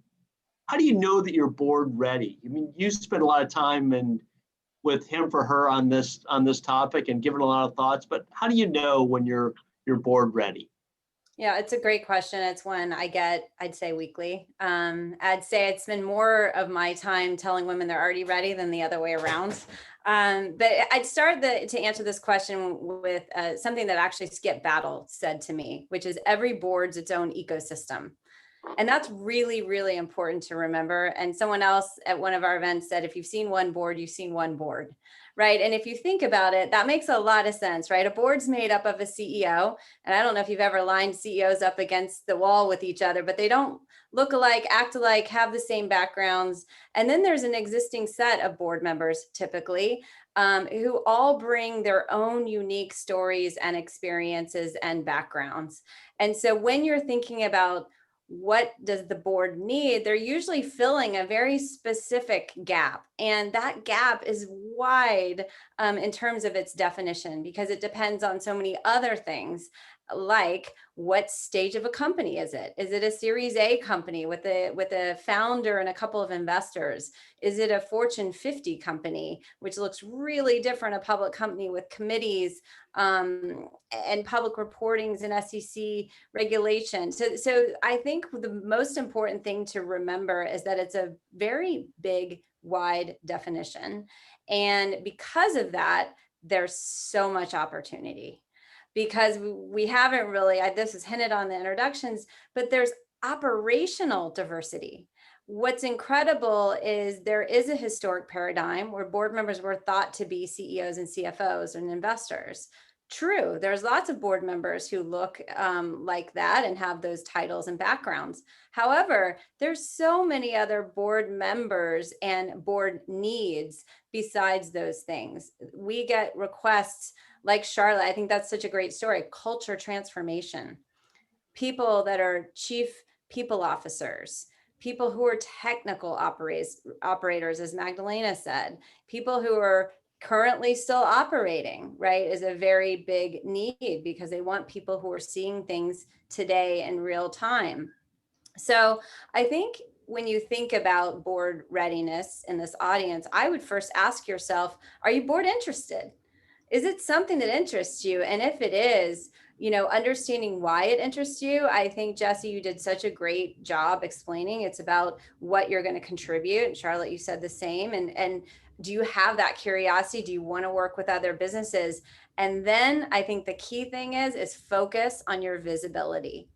know that you're board ready? I mean, you spend a lot of time with him for her on this topic and given a lot of thoughts, but how do you know when you're board ready? Yeah, it's a great question. It's one I get, I'd say weekly. I'd say it's been more of my time telling women they're already ready than the other way around. But I'd start to answer this question with something that actually Skip Battle said to me, which is every board's its own ecosystem. And that's really, really important to remember. And someone else at one of our events said, if you've seen one board, you've seen one board, right? And if you think about it, that makes a lot of sense, right? A board's made up of a CEO. And I don't know if you've ever lined CEOs up against the wall with each other, but they don't look alike, act alike, have the same backgrounds. And then there's an existing set of board members, typically, who all bring their own unique stories and experiences and backgrounds. And so when you're thinking about what does the board need, they're usually filling a very specific gap. And that gap is wide in terms of its definition, because it depends on so many other things, like what stage of a company is it? Is it a Series A company with a founder and a couple of investors? Is it a Fortune 50 company, which looks really different, a public company with committees and public reportings and SEC regulation? So I think the most important thing to remember is that it's a very big, wide definition. And because of that, there's so much opportunity. Because we haven't really, this is hinted on the introductions, but there's operational diversity. What's incredible is there is a historic paradigm where board members were thought to be CEOs and CFOs and investors. True, there's lots of board members who look like that and have those titles and backgrounds. However, there's so many other board members and board needs besides those things. We get requests like Charlotte. I think that's such a great story. Culture transformation, people that are chief people officers, people who are technical operators, as Magdalena said, people who are currently still operating, right, is a very big need, because they want people who are seeing things today in real time. So I think when you think about board readiness in this audience, I would first ask yourself, are you board interested? Is it something that interests you? And if it is, understanding why it interests you, I think, Jesse, you did such a great job explaining. It's about what you're going to contribute. And Charlotte, you said the same. And do you have that curiosity? Do you want to work with other businesses? And then I think the key thing is focus on your visibility.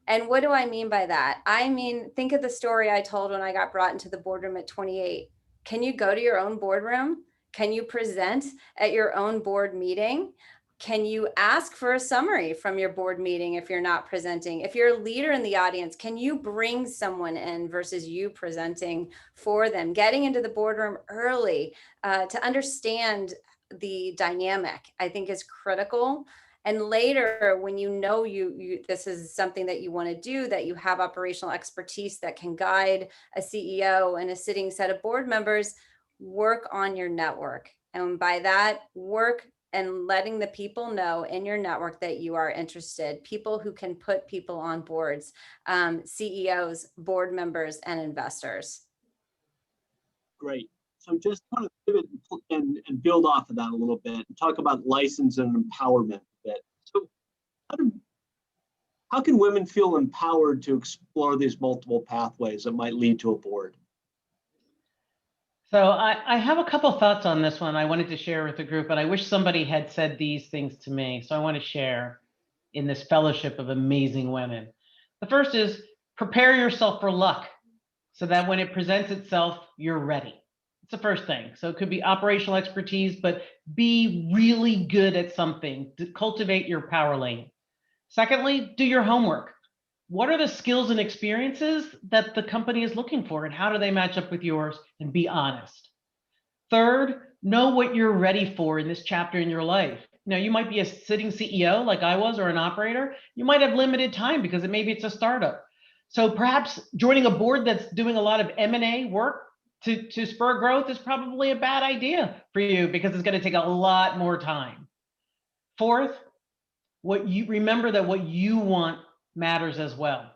And what do I mean by that? I mean, think of the story I told when I got brought into the boardroom at 28. Can you go to your own boardroom? Can you present at your own board meeting? Can you ask for a summary from your board meeting if you're not presenting? If you're a leader in the audience, can you bring someone in versus you presenting for them? Getting into the boardroom early to understand the dynamic, I think, is critical. And later, when you this is something that you want to do, that you have operational expertise that can guide a CEO and a sitting set of board members, work on your network. And by that, work and letting the people know in your network that you are interested, people who can put people on boards, CEOs, board members, and investors. Great. So just kind of pivot and build off of that a little bit and talk about license and empowerment a bit. So how can women feel empowered to explore these multiple pathways that might lead to a board? So I have a couple thoughts on this one I wanted to share with the group, but I wish somebody had said these things to me. So I want to share in this fellowship of amazing women. The first is prepare yourself for luck so that when it presents itself, you're ready. It's the first thing. So it could be operational expertise, but be really good at something to cultivate your power lane. Secondly, do your homework. What are the skills and experiences that the company is looking for, and how do they match up with yours? And be honest. Third, know what you're ready for in this chapter in your life. Now, you might be a sitting CEO like I was, or an operator. You might have limited time because maybe it's a startup. So perhaps joining a board that's doing a lot of M&A work to spur growth is probably a bad idea for you, because it's going to take a lot more time. Fourth, remember that what you want matters as well.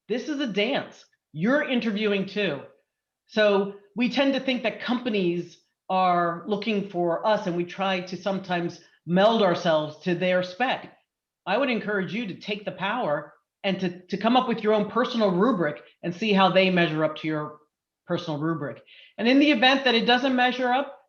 This is a dance. You're interviewing too. So we tend to think that companies are looking for us, and we try to sometimes meld ourselves to their spec. I would encourage you to take the power and to come up with your own personal rubric and see how they measure up to your personal rubric. And in the event that it doesn't measure up,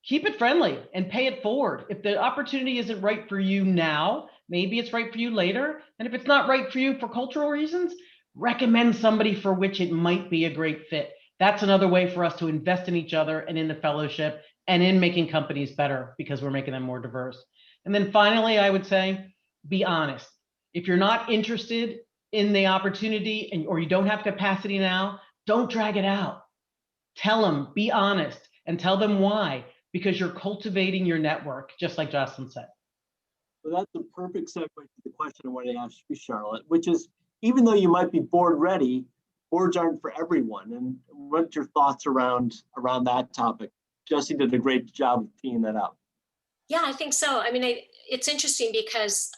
keep it friendly and pay it forward. If the opportunity isn't right for you now, maybe it's right for you later. And if it's not right for you for cultural reasons, recommend somebody for which it might be a great fit. That's another way for us to invest in each other and in the fellowship and in making companies better because we're making them more diverse. And then finally, I would say, be honest. If you're not interested in the opportunity or you don't have capacity now, don't drag it out. Tell them, be honest, and tell them why, because you're cultivating your network, just like Jocelyn said. Well, that's a perfect segue to the question I wanted to ask you, Charlotte, which is, even though you might be board ready, boards aren't for everyone. And what's your thoughts around that topic? Jesse did a great job of teeing that up. Yeah, I think so. I mean, it's interesting because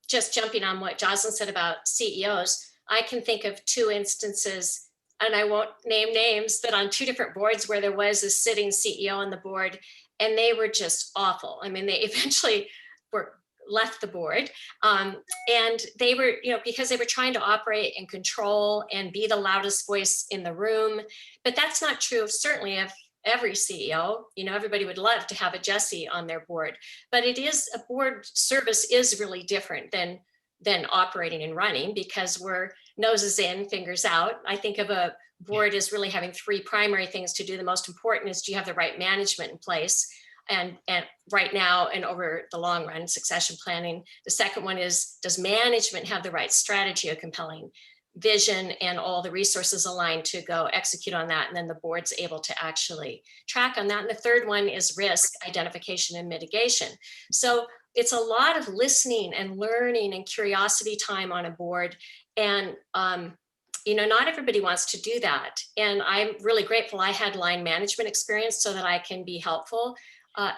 just jumping on what Jocelyn said about CEOs, I can think of 2 instances, and I won't name names, but on 2 different boards where there was a sitting CEO on the board, and they were just awful. I mean, they eventually left the board, and they were, because they were trying to operate and control and be the loudest voice in the room. But that's not true, certainly, of every CEO. Everybody would love to have a Jesse on their board, but a board service is really different than operating and running, because we're noses in, fingers out. I think of a board as really having 3 primary things to do. The most important is, do you have the right management in place? And right now and over the long run, succession planning. The second one is, does management have the right strategy, a compelling vision, and all the resources aligned to go execute on that? And then the board's able to actually track on that. And the third one is risk identification and mitigation. So it's a lot of listening and learning and curiosity time on a board. And not everybody wants to do that. And I'm really grateful I had line management experience so that I can be helpful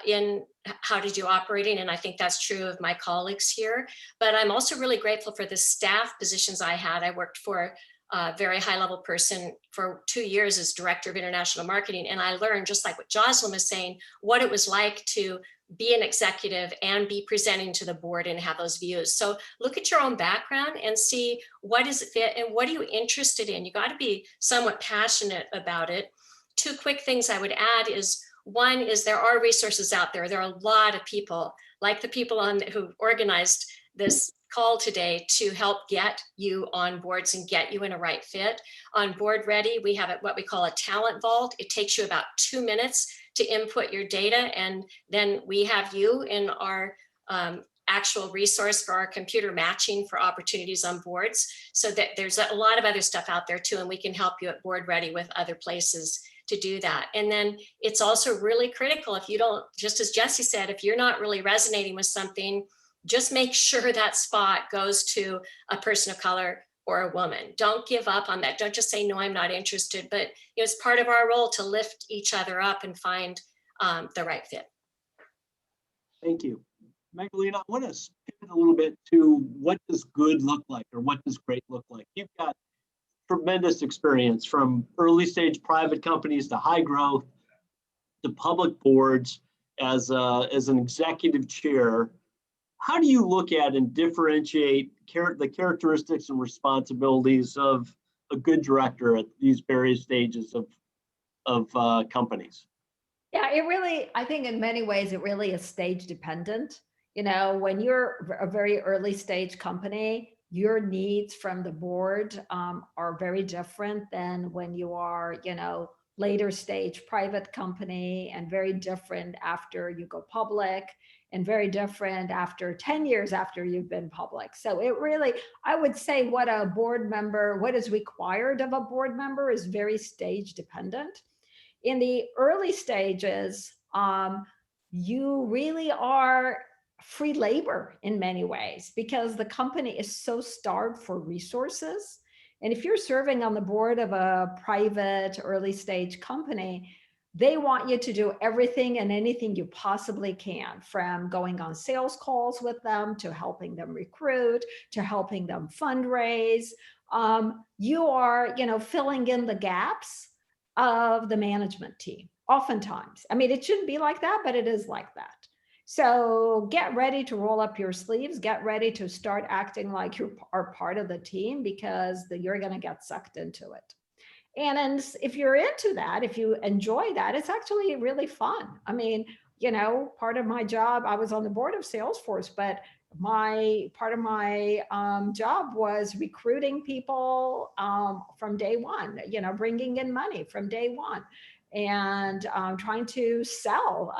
in how to do operating. And I think that's true of my colleagues here. But I'm also really grateful for the staff positions I had. I worked for a very high level person for 2 years as director of international marketing. And I learned, just like what Jocelyn was saying, what it was like to be an executive and be presenting to the board and have those views. So look at your own background and see what does it fit and what are you interested in. You got to be somewhat passionate about it. 2 quick things I would add is, one is, there are resources out there. There are a lot of people, like the people who organized this call today, to help get you on boards and get you in a right fit. On Board Ready, we have what we call a talent vault. It takes you about 2 minutes to input your data, and then we have you in our actual resource for our computer matching for opportunities on boards. So that there's a lot of other stuff out there too, and we can help you at Board Ready with other places to do that. And then it's also really critical, if you don't, just as Jesse said, if you're not really resonating with something, just make sure that spot goes to a person of color or a woman. Don't give up on that. Don't just say, no, I'm not interested. But it's part of our role to lift each other up and find the right fit. Thank you. Magdalena, I want to pivot a little bit to, what does good look like, or what does great look like? You've got tremendous experience from early stage private companies to high growth to public boards as an executive chair. How do you look at and differentiate the characteristics and responsibilities of a good director at these various stages of companies? Yeah, I think in many ways, it really is stage dependent. When you're a very early stage company, your needs from the board are very different than when you are, later stage private company, and very different after you go public, and very different after 10 years after you've been public. So it really, I would say what is required of a board member is very stage dependent. In the early stages, you really are free labor in many ways, because the company is so starved for resources. And if you're serving on the board of a private early stage company, they want you to do everything and anything you possibly can, from going on sales calls with them, to helping them recruit, to helping them fundraise. You are, filling in the gaps of the management team oftentimes. I mean, it shouldn't be like that, but it is like that. So get ready to roll up your sleeves, get ready to start acting like you are part of the team, because you're going to get sucked into it. And if you're into that, if you enjoy that, it's actually really fun. I mean, part of my job, I was on the board of Salesforce, but part of my job was recruiting people from day one, bringing in money from day one, and trying to sell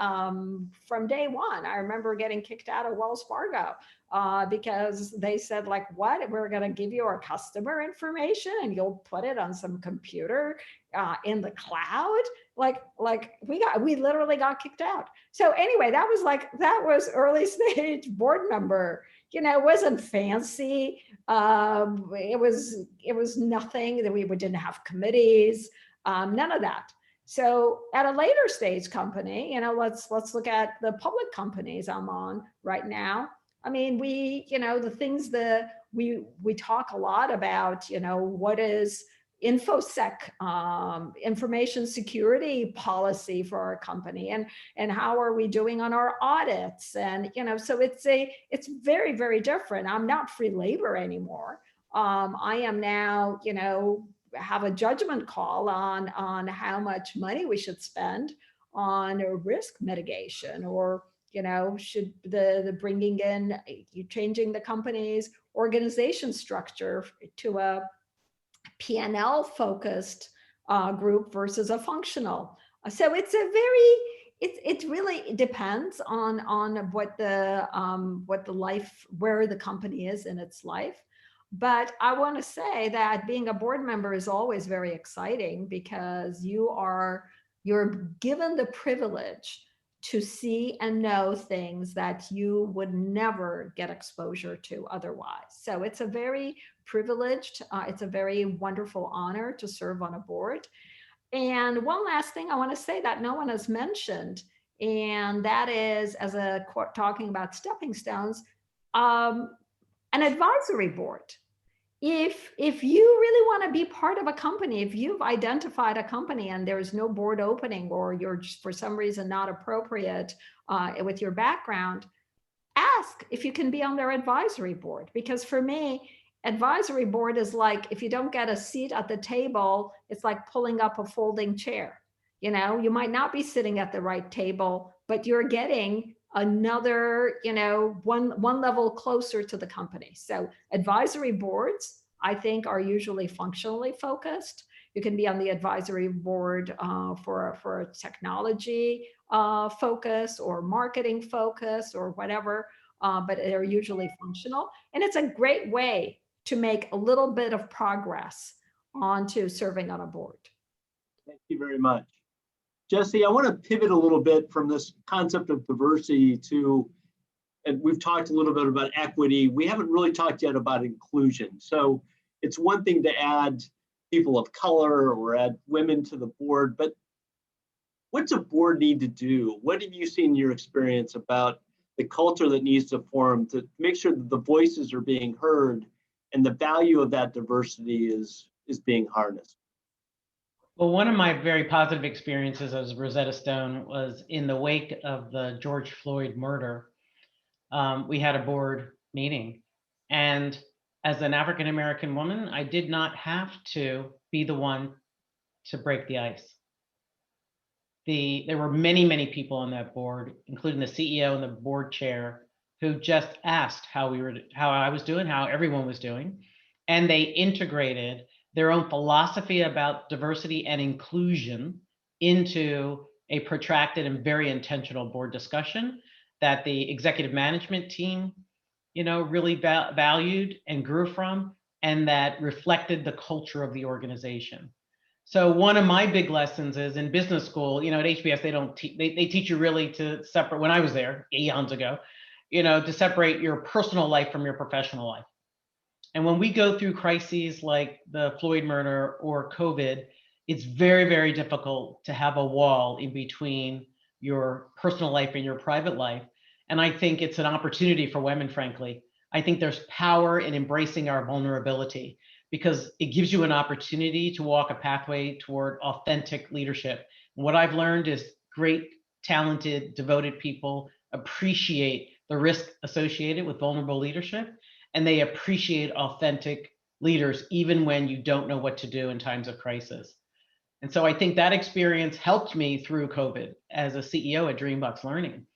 from day one. I remember getting kicked out of Wells Fargo because they said, like, what? We're going to give you our customer information and you'll put it on some computer in the cloud. Like we literally got kicked out. So anyway, that was early stage board member. It wasn't fancy. It was nothing that we didn't have committees, none of that. So at a later stage company, let's look at the public companies I'm on right now. I mean, the things that we talk a lot about, what is InfoSec, information security policy for our company, and how are we doing on our audits? And, so it's very, very different. I'm not free labor anymore. I am now, have a judgment call on how much money we should spend on risk mitigation, or should the bringing in, changing the company's organization structure to a P&L focused group versus a functional. So it really depends on what the life, where the company is in its life. But I want to say that being a board member is always very exciting, because you're given the privilege to see and know things that you would never get exposure to otherwise. So it's a very privileged, it's a very wonderful honor to serve on a board. And one last thing I want to say that no one has mentioned, and that is, talking about stepping stones, an advisory board. If you really want to be part of a company, if you've identified a company and there's no board opening, or you're just for some reason not appropriate with your background, ask if you can be on their advisory board. Because for me, advisory board is like, if you don't get a seat at the table, it's like pulling up a folding chair. You might not be sitting at the right table, but you're getting another, one level closer to the company. So advisory boards, I think, are usually functionally focused. You can be on the advisory board for a technology focus, or marketing focus, or whatever, but they're usually functional. And it's a great way to make a little bit of progress onto serving on a board. Thank you very much. Jesse, I want to pivot a little bit from this concept of diversity to, and we've talked a little bit about equity. We haven't really talked yet about inclusion. So it's one thing to add people of color or add women to the board, but what's a board need to do? What have you seen in your experience about the culture that needs to form to make sure that the voices are being heard and the value of that diversity is being harnessed? Well, one of my very positive experiences as Rosetta Stone was in the wake of the George Floyd murder. We had a board meeting, and as an African-American woman, I did not have to be the one to break the ice. There were many, many people on that board, including the CEO and the board chair, who just asked how I was doing, how everyone was doing, and they integrated their own philosophy about diversity and inclusion into a protracted and very intentional board discussion that the executive management team, really valued and grew from, and that reflected the culture of the organization. So one of my big lessons is in business school, at HBS, they teach you really to separate, when I was there eons ago, to separate your personal life from your professional life. And when we go through crises like the Floyd murder or COVID, it's very, very difficult to have a wall in between your personal life and your private life. And I think it's an opportunity for women, frankly. I think there's power in embracing our vulnerability, because it gives you an opportunity to walk a pathway toward authentic leadership. And what I've learned is great, talented, devoted people appreciate the risk associated with vulnerable leadership, and they appreciate authentic leaders, even when you don't know what to do in times of crisis. And so I think that experience helped me through COVID as a CEO at Dreambox Learning.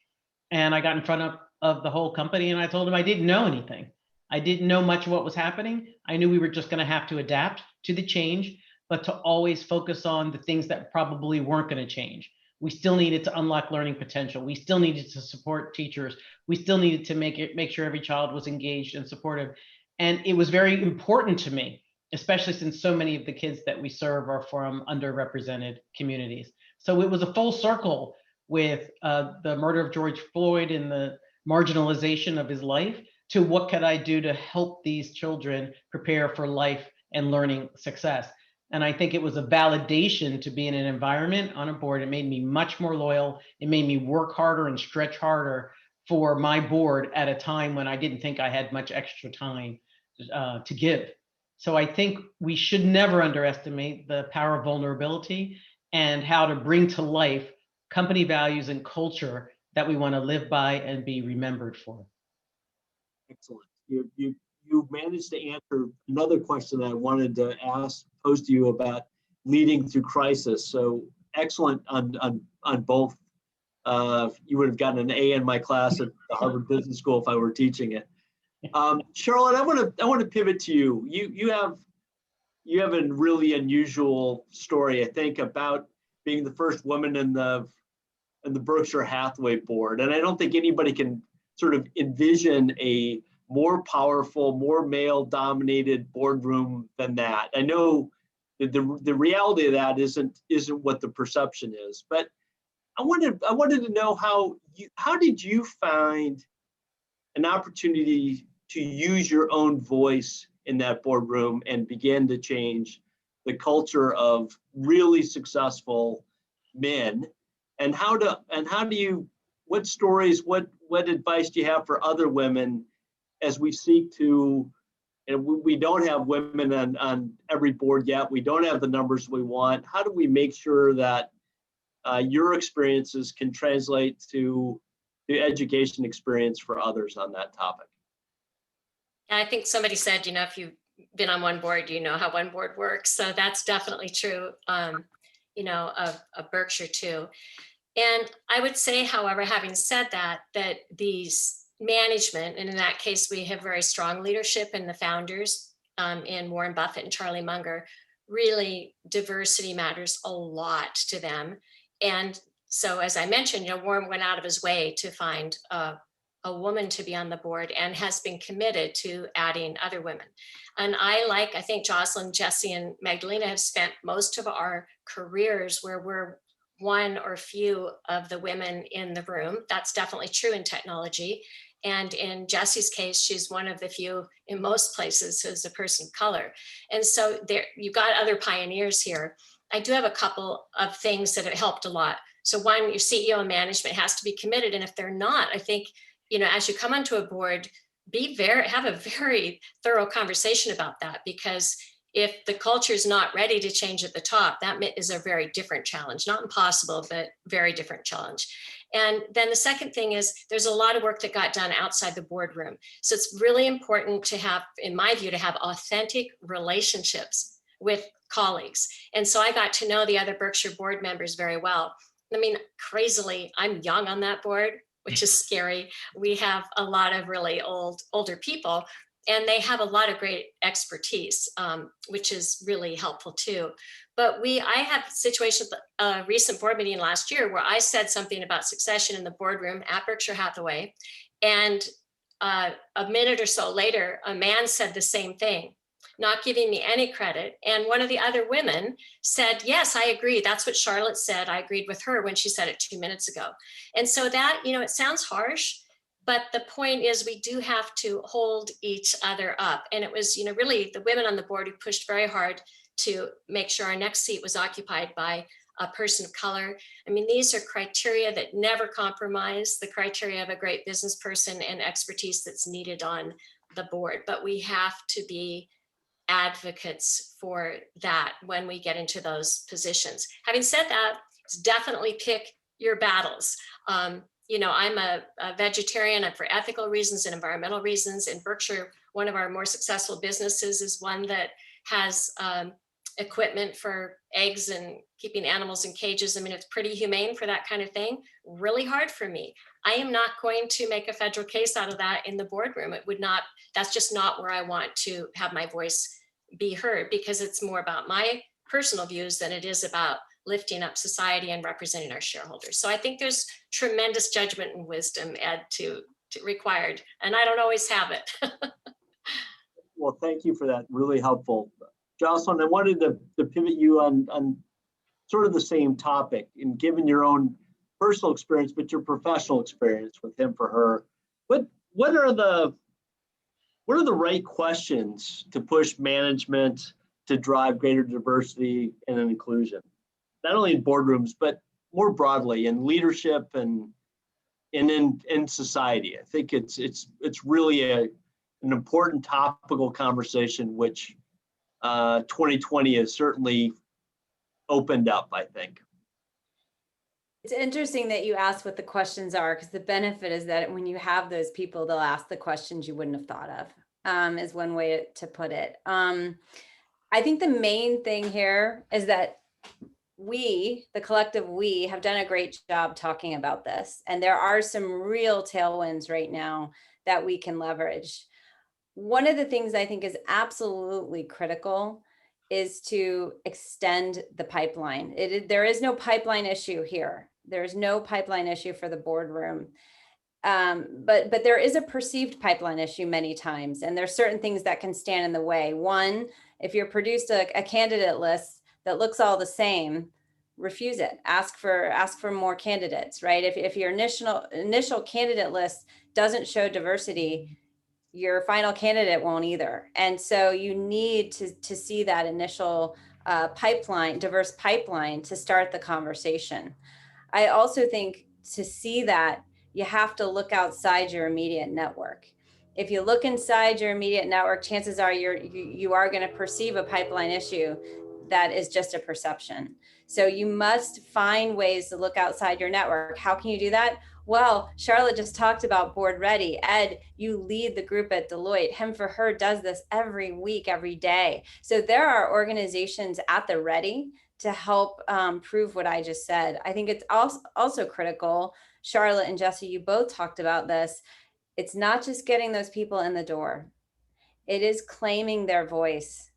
And I got in front of of the whole company. And I told him I didn't know anything. I didn't know much of what was happening. I knew we were just going to have to adapt to the change, but to always focus on the things that probably weren't going to change. We still needed to unlock learning potential. We still needed to support teachers. We still needed to make sure every child was engaged and supportive. And it was very important to me, especially since so many of the kids that we serve are from underrepresented communities. So it was a full circle with the murder of George Floyd and the marginalization of his life to what could I do to help these children prepare for life and learning success. And I think it was a validation to be in an environment on a board. It made me much more loyal. It made me work harder and stretch harder for my board at a time when I didn't think I had much extra time to give. So I think we should never underestimate the power of vulnerability and how to bring to life company values and culture that we want to live by and be remembered for. Excellent. You managed to answer another question that I wanted to pose to you about leading through crisis. So excellent on both. You would have gotten an A in my class at the Harvard Business School if I were teaching it. Charlotte, I want to pivot to you. You have a really unusual story, I think, about being the first woman in the Berkshire Hathaway board, and I don't think anybody can sort of envision a more powerful, more male-dominated boardroom than that. I know that the reality of that isn't what the perception is, but I wanted to know how did you find an opportunity to use your own voice in that boardroom and begin to change the culture of really successful men, and what stories, what advice do you have for other women as we seek to, and we don't have women on every board yet, we don't have the numbers we want. How do we make sure that your experiences can translate to the education experience for others on that topic? I think somebody said, if you've been on one board, you know how one board works. So that's definitely true, of Berkshire too. And I would say, however, having said that these management, and in that case, we have very strong leadership in the founders, in Warren Buffett and Charlie Munger, really diversity matters a lot to them. And so, as I mentioned, Warren went out of his way to find a woman to be on the board and has been committed to adding other women. And I think Jocelyn, Jesse, and Magdalena have spent most of our careers where we're one or few of the women in the room. That's definitely true in technology. And in Jesse's case, she's one of the few in most places who's a person of color. And so there, you've got other pioneers here. I do have a couple of things that have helped a lot. So one, your CEO and management has to be committed. And if they're not, I think, as you come onto a board, have a very thorough conversation about that, because if the culture is not ready to change at the top, that is a very different challenge, not impossible, but very different challenge. And then the second thing is there's a lot of work that got done outside the boardroom. So it's really important to have, in my view, to have authentic relationships with colleagues. And so I got to know the other Berkshire board members very well. I mean, crazily, I'm young on that board, which is scary. We have a lot of really older people, and they have a lot of great expertise, which is really helpful too. But I had a situation, a recent board meeting last year where I said something about succession in the boardroom at Berkshire Hathaway. And a minute or so later, a man said the same thing, not giving me any credit. And one of the other women said, yes, I agree. That's what Charlotte said. I agreed with her when she said it 2 minutes ago. And so that, it sounds harsh, but the point is we do have to hold each other up. And it was, really the women on the board who pushed very hard to make sure our next seat was occupied by a person of color. I mean, these are criteria that never compromise the criteria of a great business person and expertise that's needed on the board. But we have to be advocates for that when we get into those positions. Having said that, definitely pick your battles. I'm a vegetarian, and for ethical reasons and environmental reasons. In Berkshire, one of our more successful businesses is one that has equipment for eggs and keeping animals in cages. I mean, it's pretty humane for that kind of thing. Really hard for me. I am not going to make a federal case out of that in the boardroom. It would not, that's just not where I want to have my voice be heard, because it's more about my personal views than it is about lifting up society and representing our shareholders. So I think there's tremendous judgment and wisdom, Ed, to required, and I don't always have it. Well, thank you for that. Really helpful. Jocelyn, I wanted to pivot you on sort of the same topic, and given your own personal experience, but your professional experience with him for her. What are the right questions to push management to drive greater diversity and inclusion, not only in boardrooms, but more broadly in leadership and in society? I think it's really an important topical conversation, which 2020 has certainly opened up, I think. It's interesting that you asked what the questions are, because the benefit is that when you have those people, they'll ask the questions you wouldn't have thought of, is one way to put it. I think the main thing here is that we, the collective we, have done a great job talking about this. And there are some real tailwinds right now that we can leverage. One of the things I think is absolutely critical is to extend the pipeline. There is no pipeline issue here. There's no pipeline issue for the boardroom. But there is a perceived pipeline issue many times, and there's certain things that can stand in the way. One, if you're produced a candidate list that looks all the same, refuse it. Ask for more candidates, right? If your initial candidate list doesn't show diversity, your final candidate won't either. And so you need to see that initial diverse pipeline to start the conversation. I also think to see that, you have to look outside your immediate network. If you look inside your immediate network, chances are you are going to perceive a pipeline issue that is just a perception. So you must find ways to look outside your network. How can you do that? Well, Charlotte just talked about Board Ready. Ed, you lead the group at Deloitte. Him for Her does this every week, every day. So there are organizations at the ready to help prove what I just said. I think it's also critical. Charlotte and Jesse, you both talked about this. It's not just getting those people in the door. It is claiming their voice.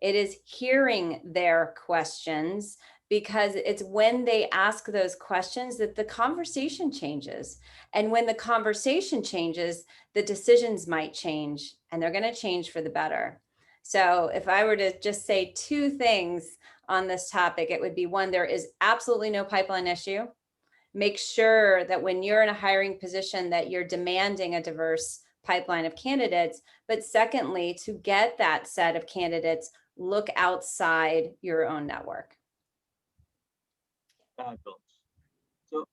It is hearing their questions, because it's when they ask those questions that the conversation changes. And when the conversation changes, the decisions might change, and they're going to change for the better. So if I were to just say two things on this topic, it would be: one, there is absolutely no pipeline issue. Make sure that when you're in a hiring position that you're demanding a diverse pipeline of candidates. But secondly, to get that set of candidates, look outside your own network. Fabulous. So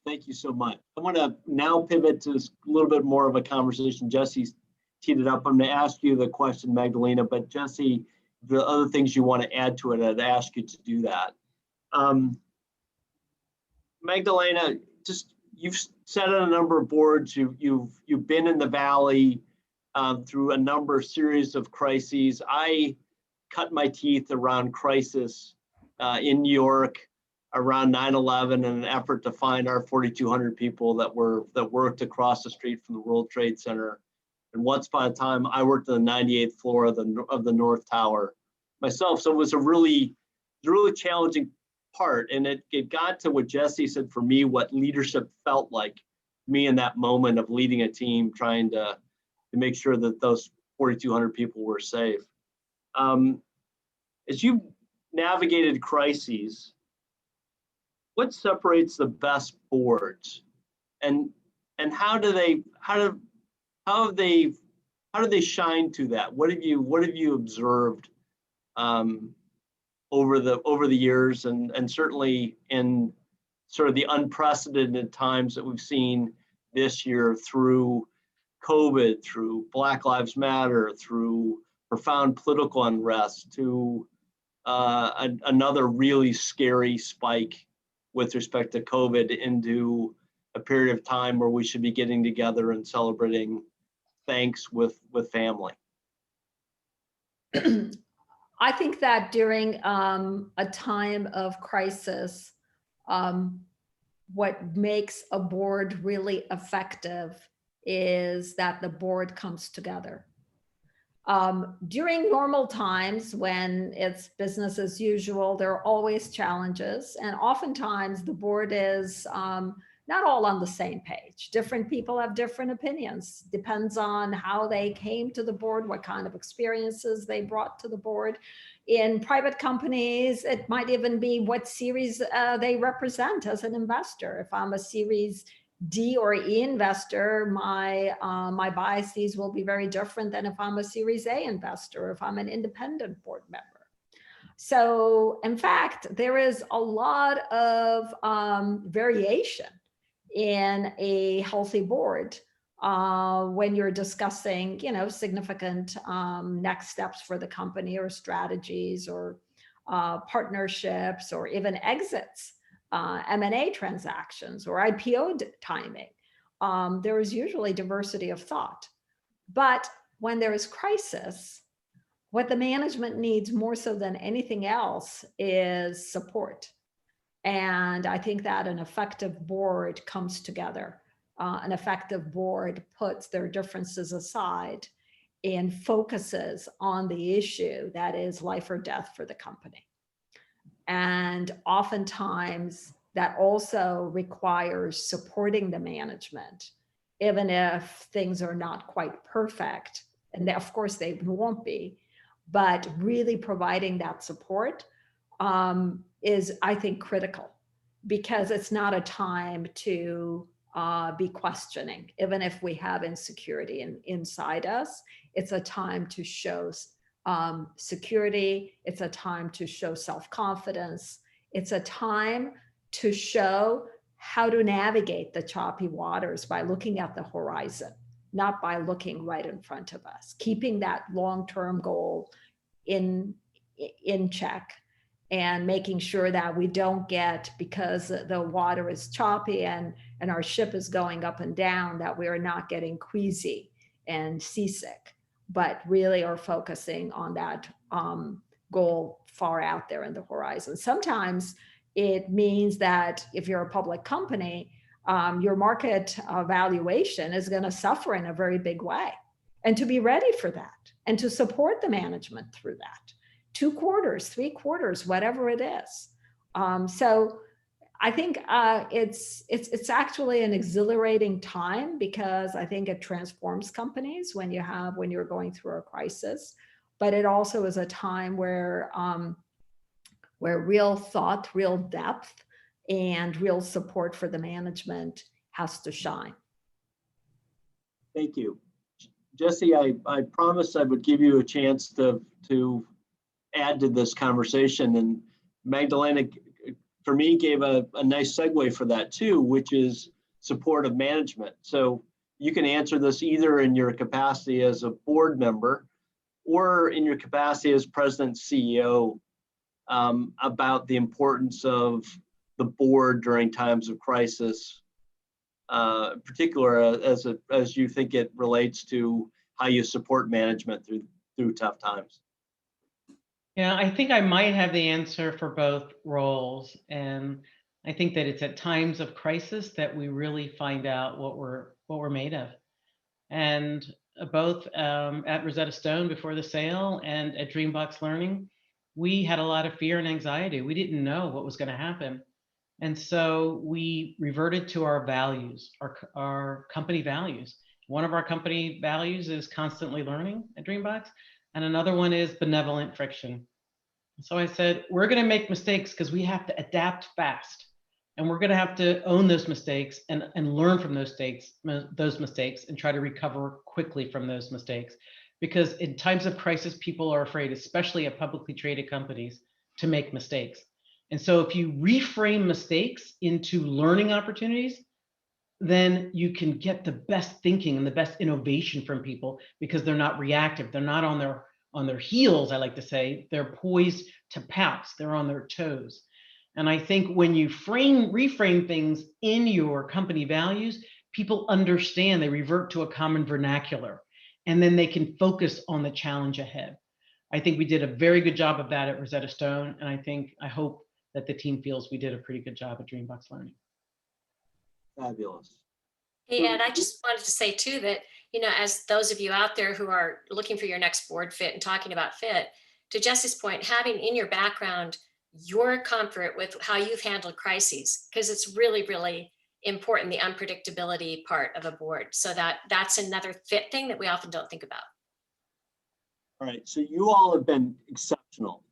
thank you so much. I want to now pivot to a little bit more of a conversation. Jesse's teed it up. I'm going to ask you the question, Magdalena, but Jesse, the other things you want to add to it, I'd ask you to do that. Magdalena, just you've sat on a number of boards. You've been in the Valley through a number of series of crises. I cut my teeth around crisis in New York around 9/11 in an effort to find our 4,200 people that worked across the street from the World Trade Center. And once upon a time, I worked on the 98th floor of the North Tower myself. So it was a really challenging part. And it got to what Jesse said for me, what leadership felt like me in that moment of leading a team, trying to make sure that those 4,200 people were safe. As you navigated crises, what separates the best boards, and how do they shine to that? What have you observed over the years, and certainly in sort of the unprecedented times that we've seen this year through COVID, through Black Lives Matter, through profound political unrest, to another really scary spike with respect to COVID into a period of time where we should be getting together and celebrating thanks with family. I think that during a time of crisis, what makes a board really effective is that the board comes together. During normal times when it's business as usual, there are always challenges, and oftentimes the board is not all on the same page. Different people have different opinions. Depends on how they came to the board, what kind of experiences they brought to the board. In private companies, it might even be what series they represent as an investor. If I'm a Series D or E investor, my biases will be very different than if I'm a Series A investor, or if I'm an independent board member. So in fact, there is a lot of variation in a healthy board when you're discussing, significant next steps for the company, or strategies, or partnerships, or even exits, M&A transactions, or IPO timing. There is usually diversity of thought. But when there is crisis, what the management needs more so than anything else is support. And I think that an effective board comes together. An effective board puts their differences aside and focuses on the issue that is life or death for the company. And oftentimes that also requires supporting the management, even if things are not quite perfect. And of course they won't be, but really providing that support is, I think, critical, because it's not a time to be questioning. Even if we have insecurity inside us, it's a time to show security. It's a time to show self-confidence. It's a time to show how to navigate the choppy waters by looking at the horizon, not by looking right in front of us, keeping that long-term goal in check, and making sure that we don't get, because the water is choppy and our ship is going up and down, that we are not getting queasy and seasick, but really are focusing on that goal far out there in the horizon. Sometimes it means that if you're a public company, your market valuation is going to suffer in a very big way. And to be ready for that, and to support the management through that, 2 quarters, 3 quarters, whatever it is. So I think it's actually an exhilarating time, because I think it transforms companies when you're going through a crisis. But it also is a time where real thought, real depth, and real support for the management has to shine. Thank you. Jesse, I promised I would give you a chance to add to this conversation, and Magdalena, for me, gave a nice segue for that too, which is support of management. So you can answer this either in your capacity as a board member or in your capacity as president, CEO, about the importance of the board during times of crisis, in particular as you think it relates to how you support management through tough times. Yeah, I think I might have the answer for both roles. And I think that it's at times of crisis that we really find out what we're made of. And both at Rosetta Stone before the sale and at Dreambox Learning, we had a lot of fear and anxiety. We didn't know what was going to happen. And so we reverted to our values, our company values. One of our company values is constantly learning at Dreambox, and another one is benevolent friction. So I said, we're going to make mistakes because we have to adapt fast, and we're going to have to own those mistakes and learn from those mistakes and try to recover quickly from those mistakes. Because in times of crisis, people are afraid, especially at publicly traded companies, to make mistakes. And so if you reframe mistakes into learning opportunities, then you can get the best thinking and the best innovation from people, because they're not reactive. They're not on their heels, I like to say. They're poised to pounce. They're on their toes. And I think when you reframe things in your company values, people understand, they revert to a common vernacular, and then they can focus on the challenge ahead. I think we did a very good job of that at Rosetta Stone. And I hope that the team feels we did a pretty good job at Dreambox Learning. Fabulous. Hey, Ed, I just wanted to say too that, as those of you out there who are looking for your next board fit and talking about fit, to Jesse's point, having in your background your comfort with how you've handled crises, because it's really, really important, the unpredictability part of a board. So that's another fit thing that we often don't think about. All right, so you all have been exceptional.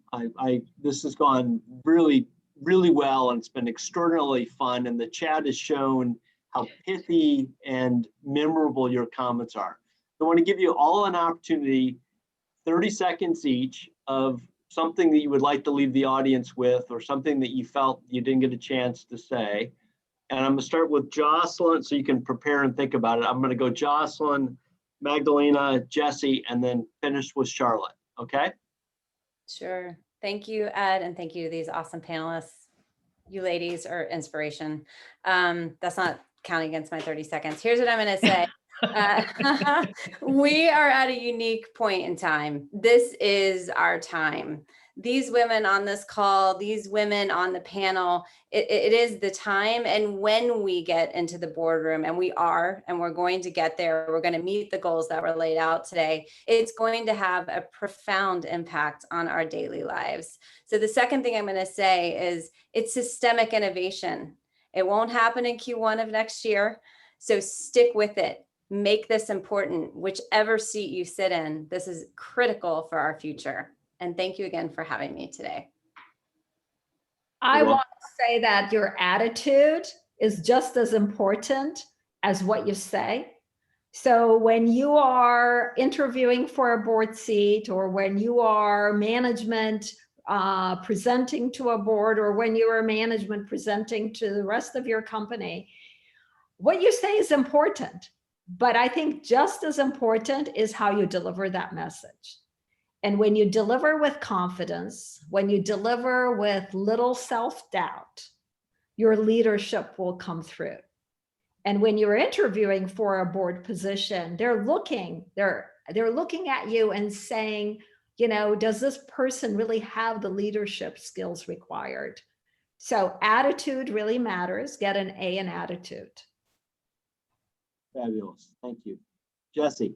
This has gone really, really well, and it's been extraordinarily fun, and the chat has shown how pithy and memorable your comments are. I want to give you all an opportunity, 30 seconds each, of something that you would like to leave the audience with, or something that you felt you didn't get a chance to say. And I'm going to start with Jocelyn, so you can prepare and think about it. I'm going to go Jocelyn, Magdalena, Jesse, and then finish with Charlotte. Okay? Sure. Thank you, Ed, and thank you to these awesome panelists. You ladies are inspiration. That's not counting against my 30 seconds. Here's what I'm going to say. We are at a unique point in time. This is our time. These women on this call, these women on the panel, it is the time. And when we get into the boardroom, and we're going to get there, we're going to meet the goals that were laid out today, it's going to have a profound impact on our daily lives. So the second thing I'm going to say is it's systemic innovation. It won't happen in Q1 of next year. So stick with it. Make this important, whichever seat you sit in. This is critical for our future. And thank you again for having me today. I want to say that your attitude is just as important as what you say. So when you are interviewing for a board seat, or when you are management presenting to a board, or when you are management presenting to the rest of your company, what you say is important. But I think just as important is how you deliver that message. And when you deliver with confidence, when you deliver with little self-doubt, your leadership will come through. And when you're interviewing for a board position, they're looking at you and saying, does this person really have the leadership skills required? So attitude really matters. Get an A in attitude. Fabulous. Thank you. Jesse.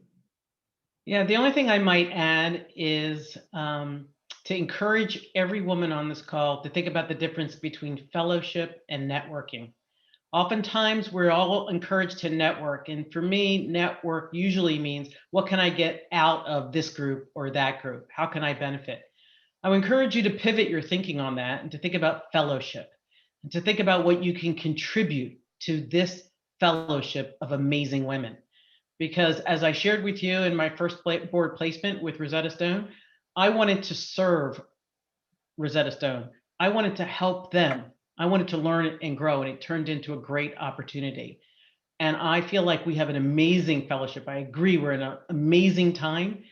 Yeah, the only thing I might add is to encourage every woman on this call to think about the difference between fellowship and networking. Oftentimes, we're all encouraged to network. And for me, network usually means, what can I get out of this group or that group? How can I benefit? I would encourage you to pivot your thinking on that and to think about fellowship, and to think about what you can contribute to this fellowship of amazing women. Because as I shared with you in my first board placement with Rosetta Stone, I wanted to serve Rosetta Stone. I wanted to help them. I wanted to learn and grow, and it turned into a great opportunity. And I feel like we have an amazing fellowship. I agree, we're in an amazing time.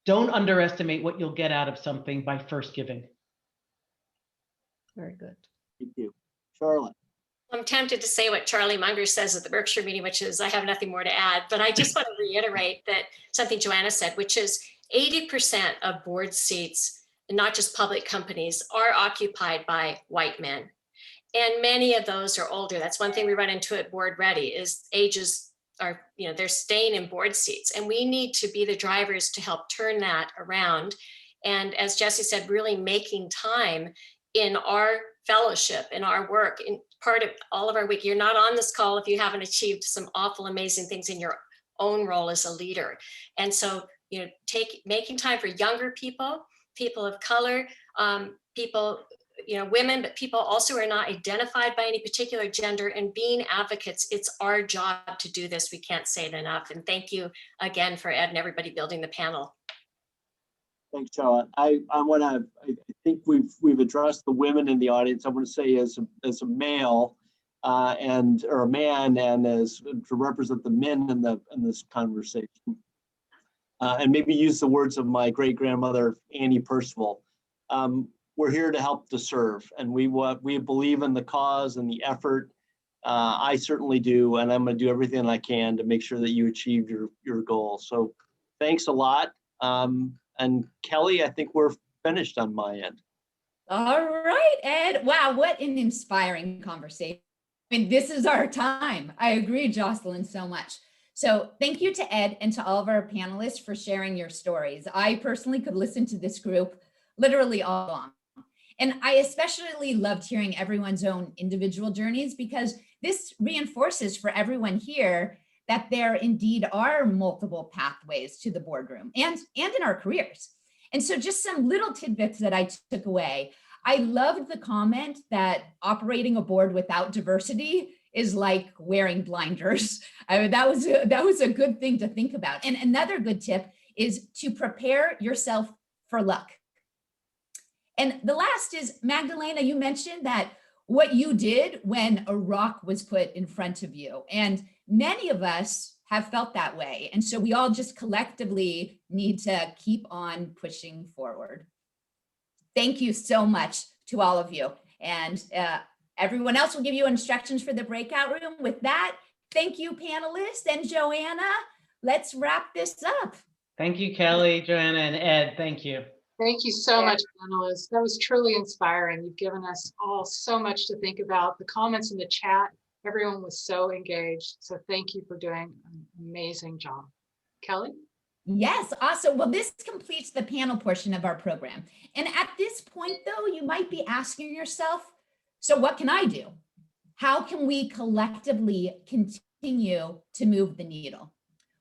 Don't underestimate what you'll get out of something by first giving. Very good. Thank you. Charlotte. I'm tempted to say what Charlie Munger says at the Berkshire meeting, which is, I have nothing more to add, but I just want to reiterate that something Joanna said, which is 80% of board seats, not just public companies, are occupied by white men. And many of those are older. That's one thing we run into at Board Ready is ages are, they're staying in board seats, and we need to be the drivers to help turn that around. And as Jesse said, really making time in our fellowship, in our work, in part of all of our week. You're not on this call if you haven't achieved some awful, amazing things in your own role as a leader. And so, making time for younger people, people of color, people, women, but people also who are not identified by any particular gender, and being advocates. It's our job to do this. We can't say it enough. And thank you again for Ed and everybody building the panel. Thanks, Charlotte. I think we've addressed the women in the audience. I want to say as a male or a man, and as to represent the men in this conversation, and maybe use the words of my great grandmother Annie Percival. We're here to help to serve, and we believe in the cause and the effort. I certainly do, and I'm going to do everything I can to make sure that you achieve your goal. So, thanks a lot. And Kelly, I think we're finished on my end. All right, Ed. Wow, what an inspiring conversation. I mean, this is our time. I agree, Jocelyn, so much. So thank you to Ed and to all of our panelists for sharing your stories. I personally could listen to this group literally all along. And I especially loved hearing everyone's own individual journeys because this reinforces for everyone here that there indeed are multiple pathways to the boardroom and in our careers. And so just some little tidbits that I took away. I loved the comment that operating a board without diversity is like wearing blinders. I mean, that was a good thing to think about. And another good tip is to prepare yourself for luck. And the last is, Magdalena, you mentioned that what you did when a rock was put in front of you. And many of us have felt that way. And so we all just collectively need to keep on pushing forward. Thank you so much to all of you. And everyone else will give you instructions for the breakout room. With that, thank you, panelists. And Joanna, let's wrap this up. Thank you, Kelly, Joanna, and Ed. Thank you. Thank you so much, panelists. That was truly inspiring. You've given us all so much to think about. The comments in the chat, everyone was so engaged. So thank you for doing an amazing job. Kelly? Yes, awesome. Well, this completes the panel portion of our program. And at this point, though, you might be asking yourself, so what can I do? How can we collectively continue to move the needle?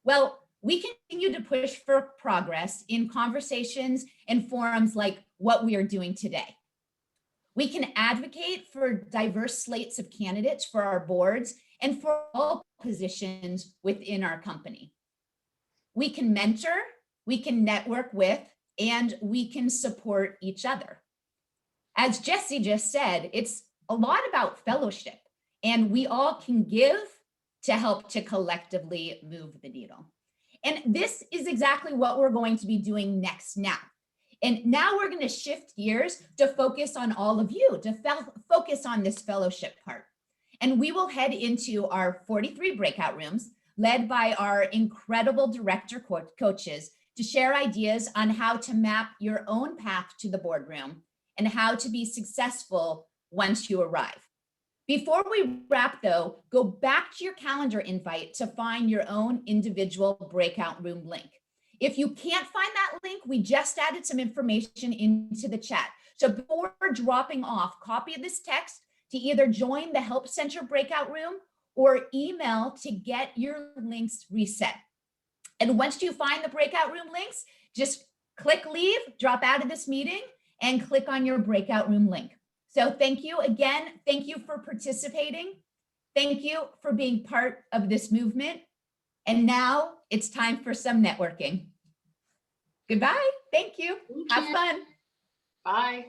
Well, we continue to push for progress in conversations and forums like what we are doing today. We can advocate for diverse slates of candidates for our boards and for all positions within our company. We can mentor, we can network with, and we can support each other. As Jesse just said, it's a lot about fellowship, and we all can give to help to collectively move the needle. And this is exactly what we're going to be doing next now. And now we're going to shift gears to focus on all of you, to focus on this fellowship part. And we will head into our 43 breakout rooms led by our incredible director coaches to share ideas on how to map your own path to the boardroom and how to be successful once you arrive. Before we wrap though, go back to your calendar invite to find your own individual breakout room link. If you can't find that link, we just added some information into the chat. So before dropping off, copy this text to either join the Help Center breakout room or email to get your links reset. And once you find the breakout room links, just click leave, drop out of this meeting, and click on your breakout room link. So thank you again. Thank you for participating. Thank you for being part of this movement. And now it's time for some networking. Goodbye. Thank you. Thank Have you. fun. Bye.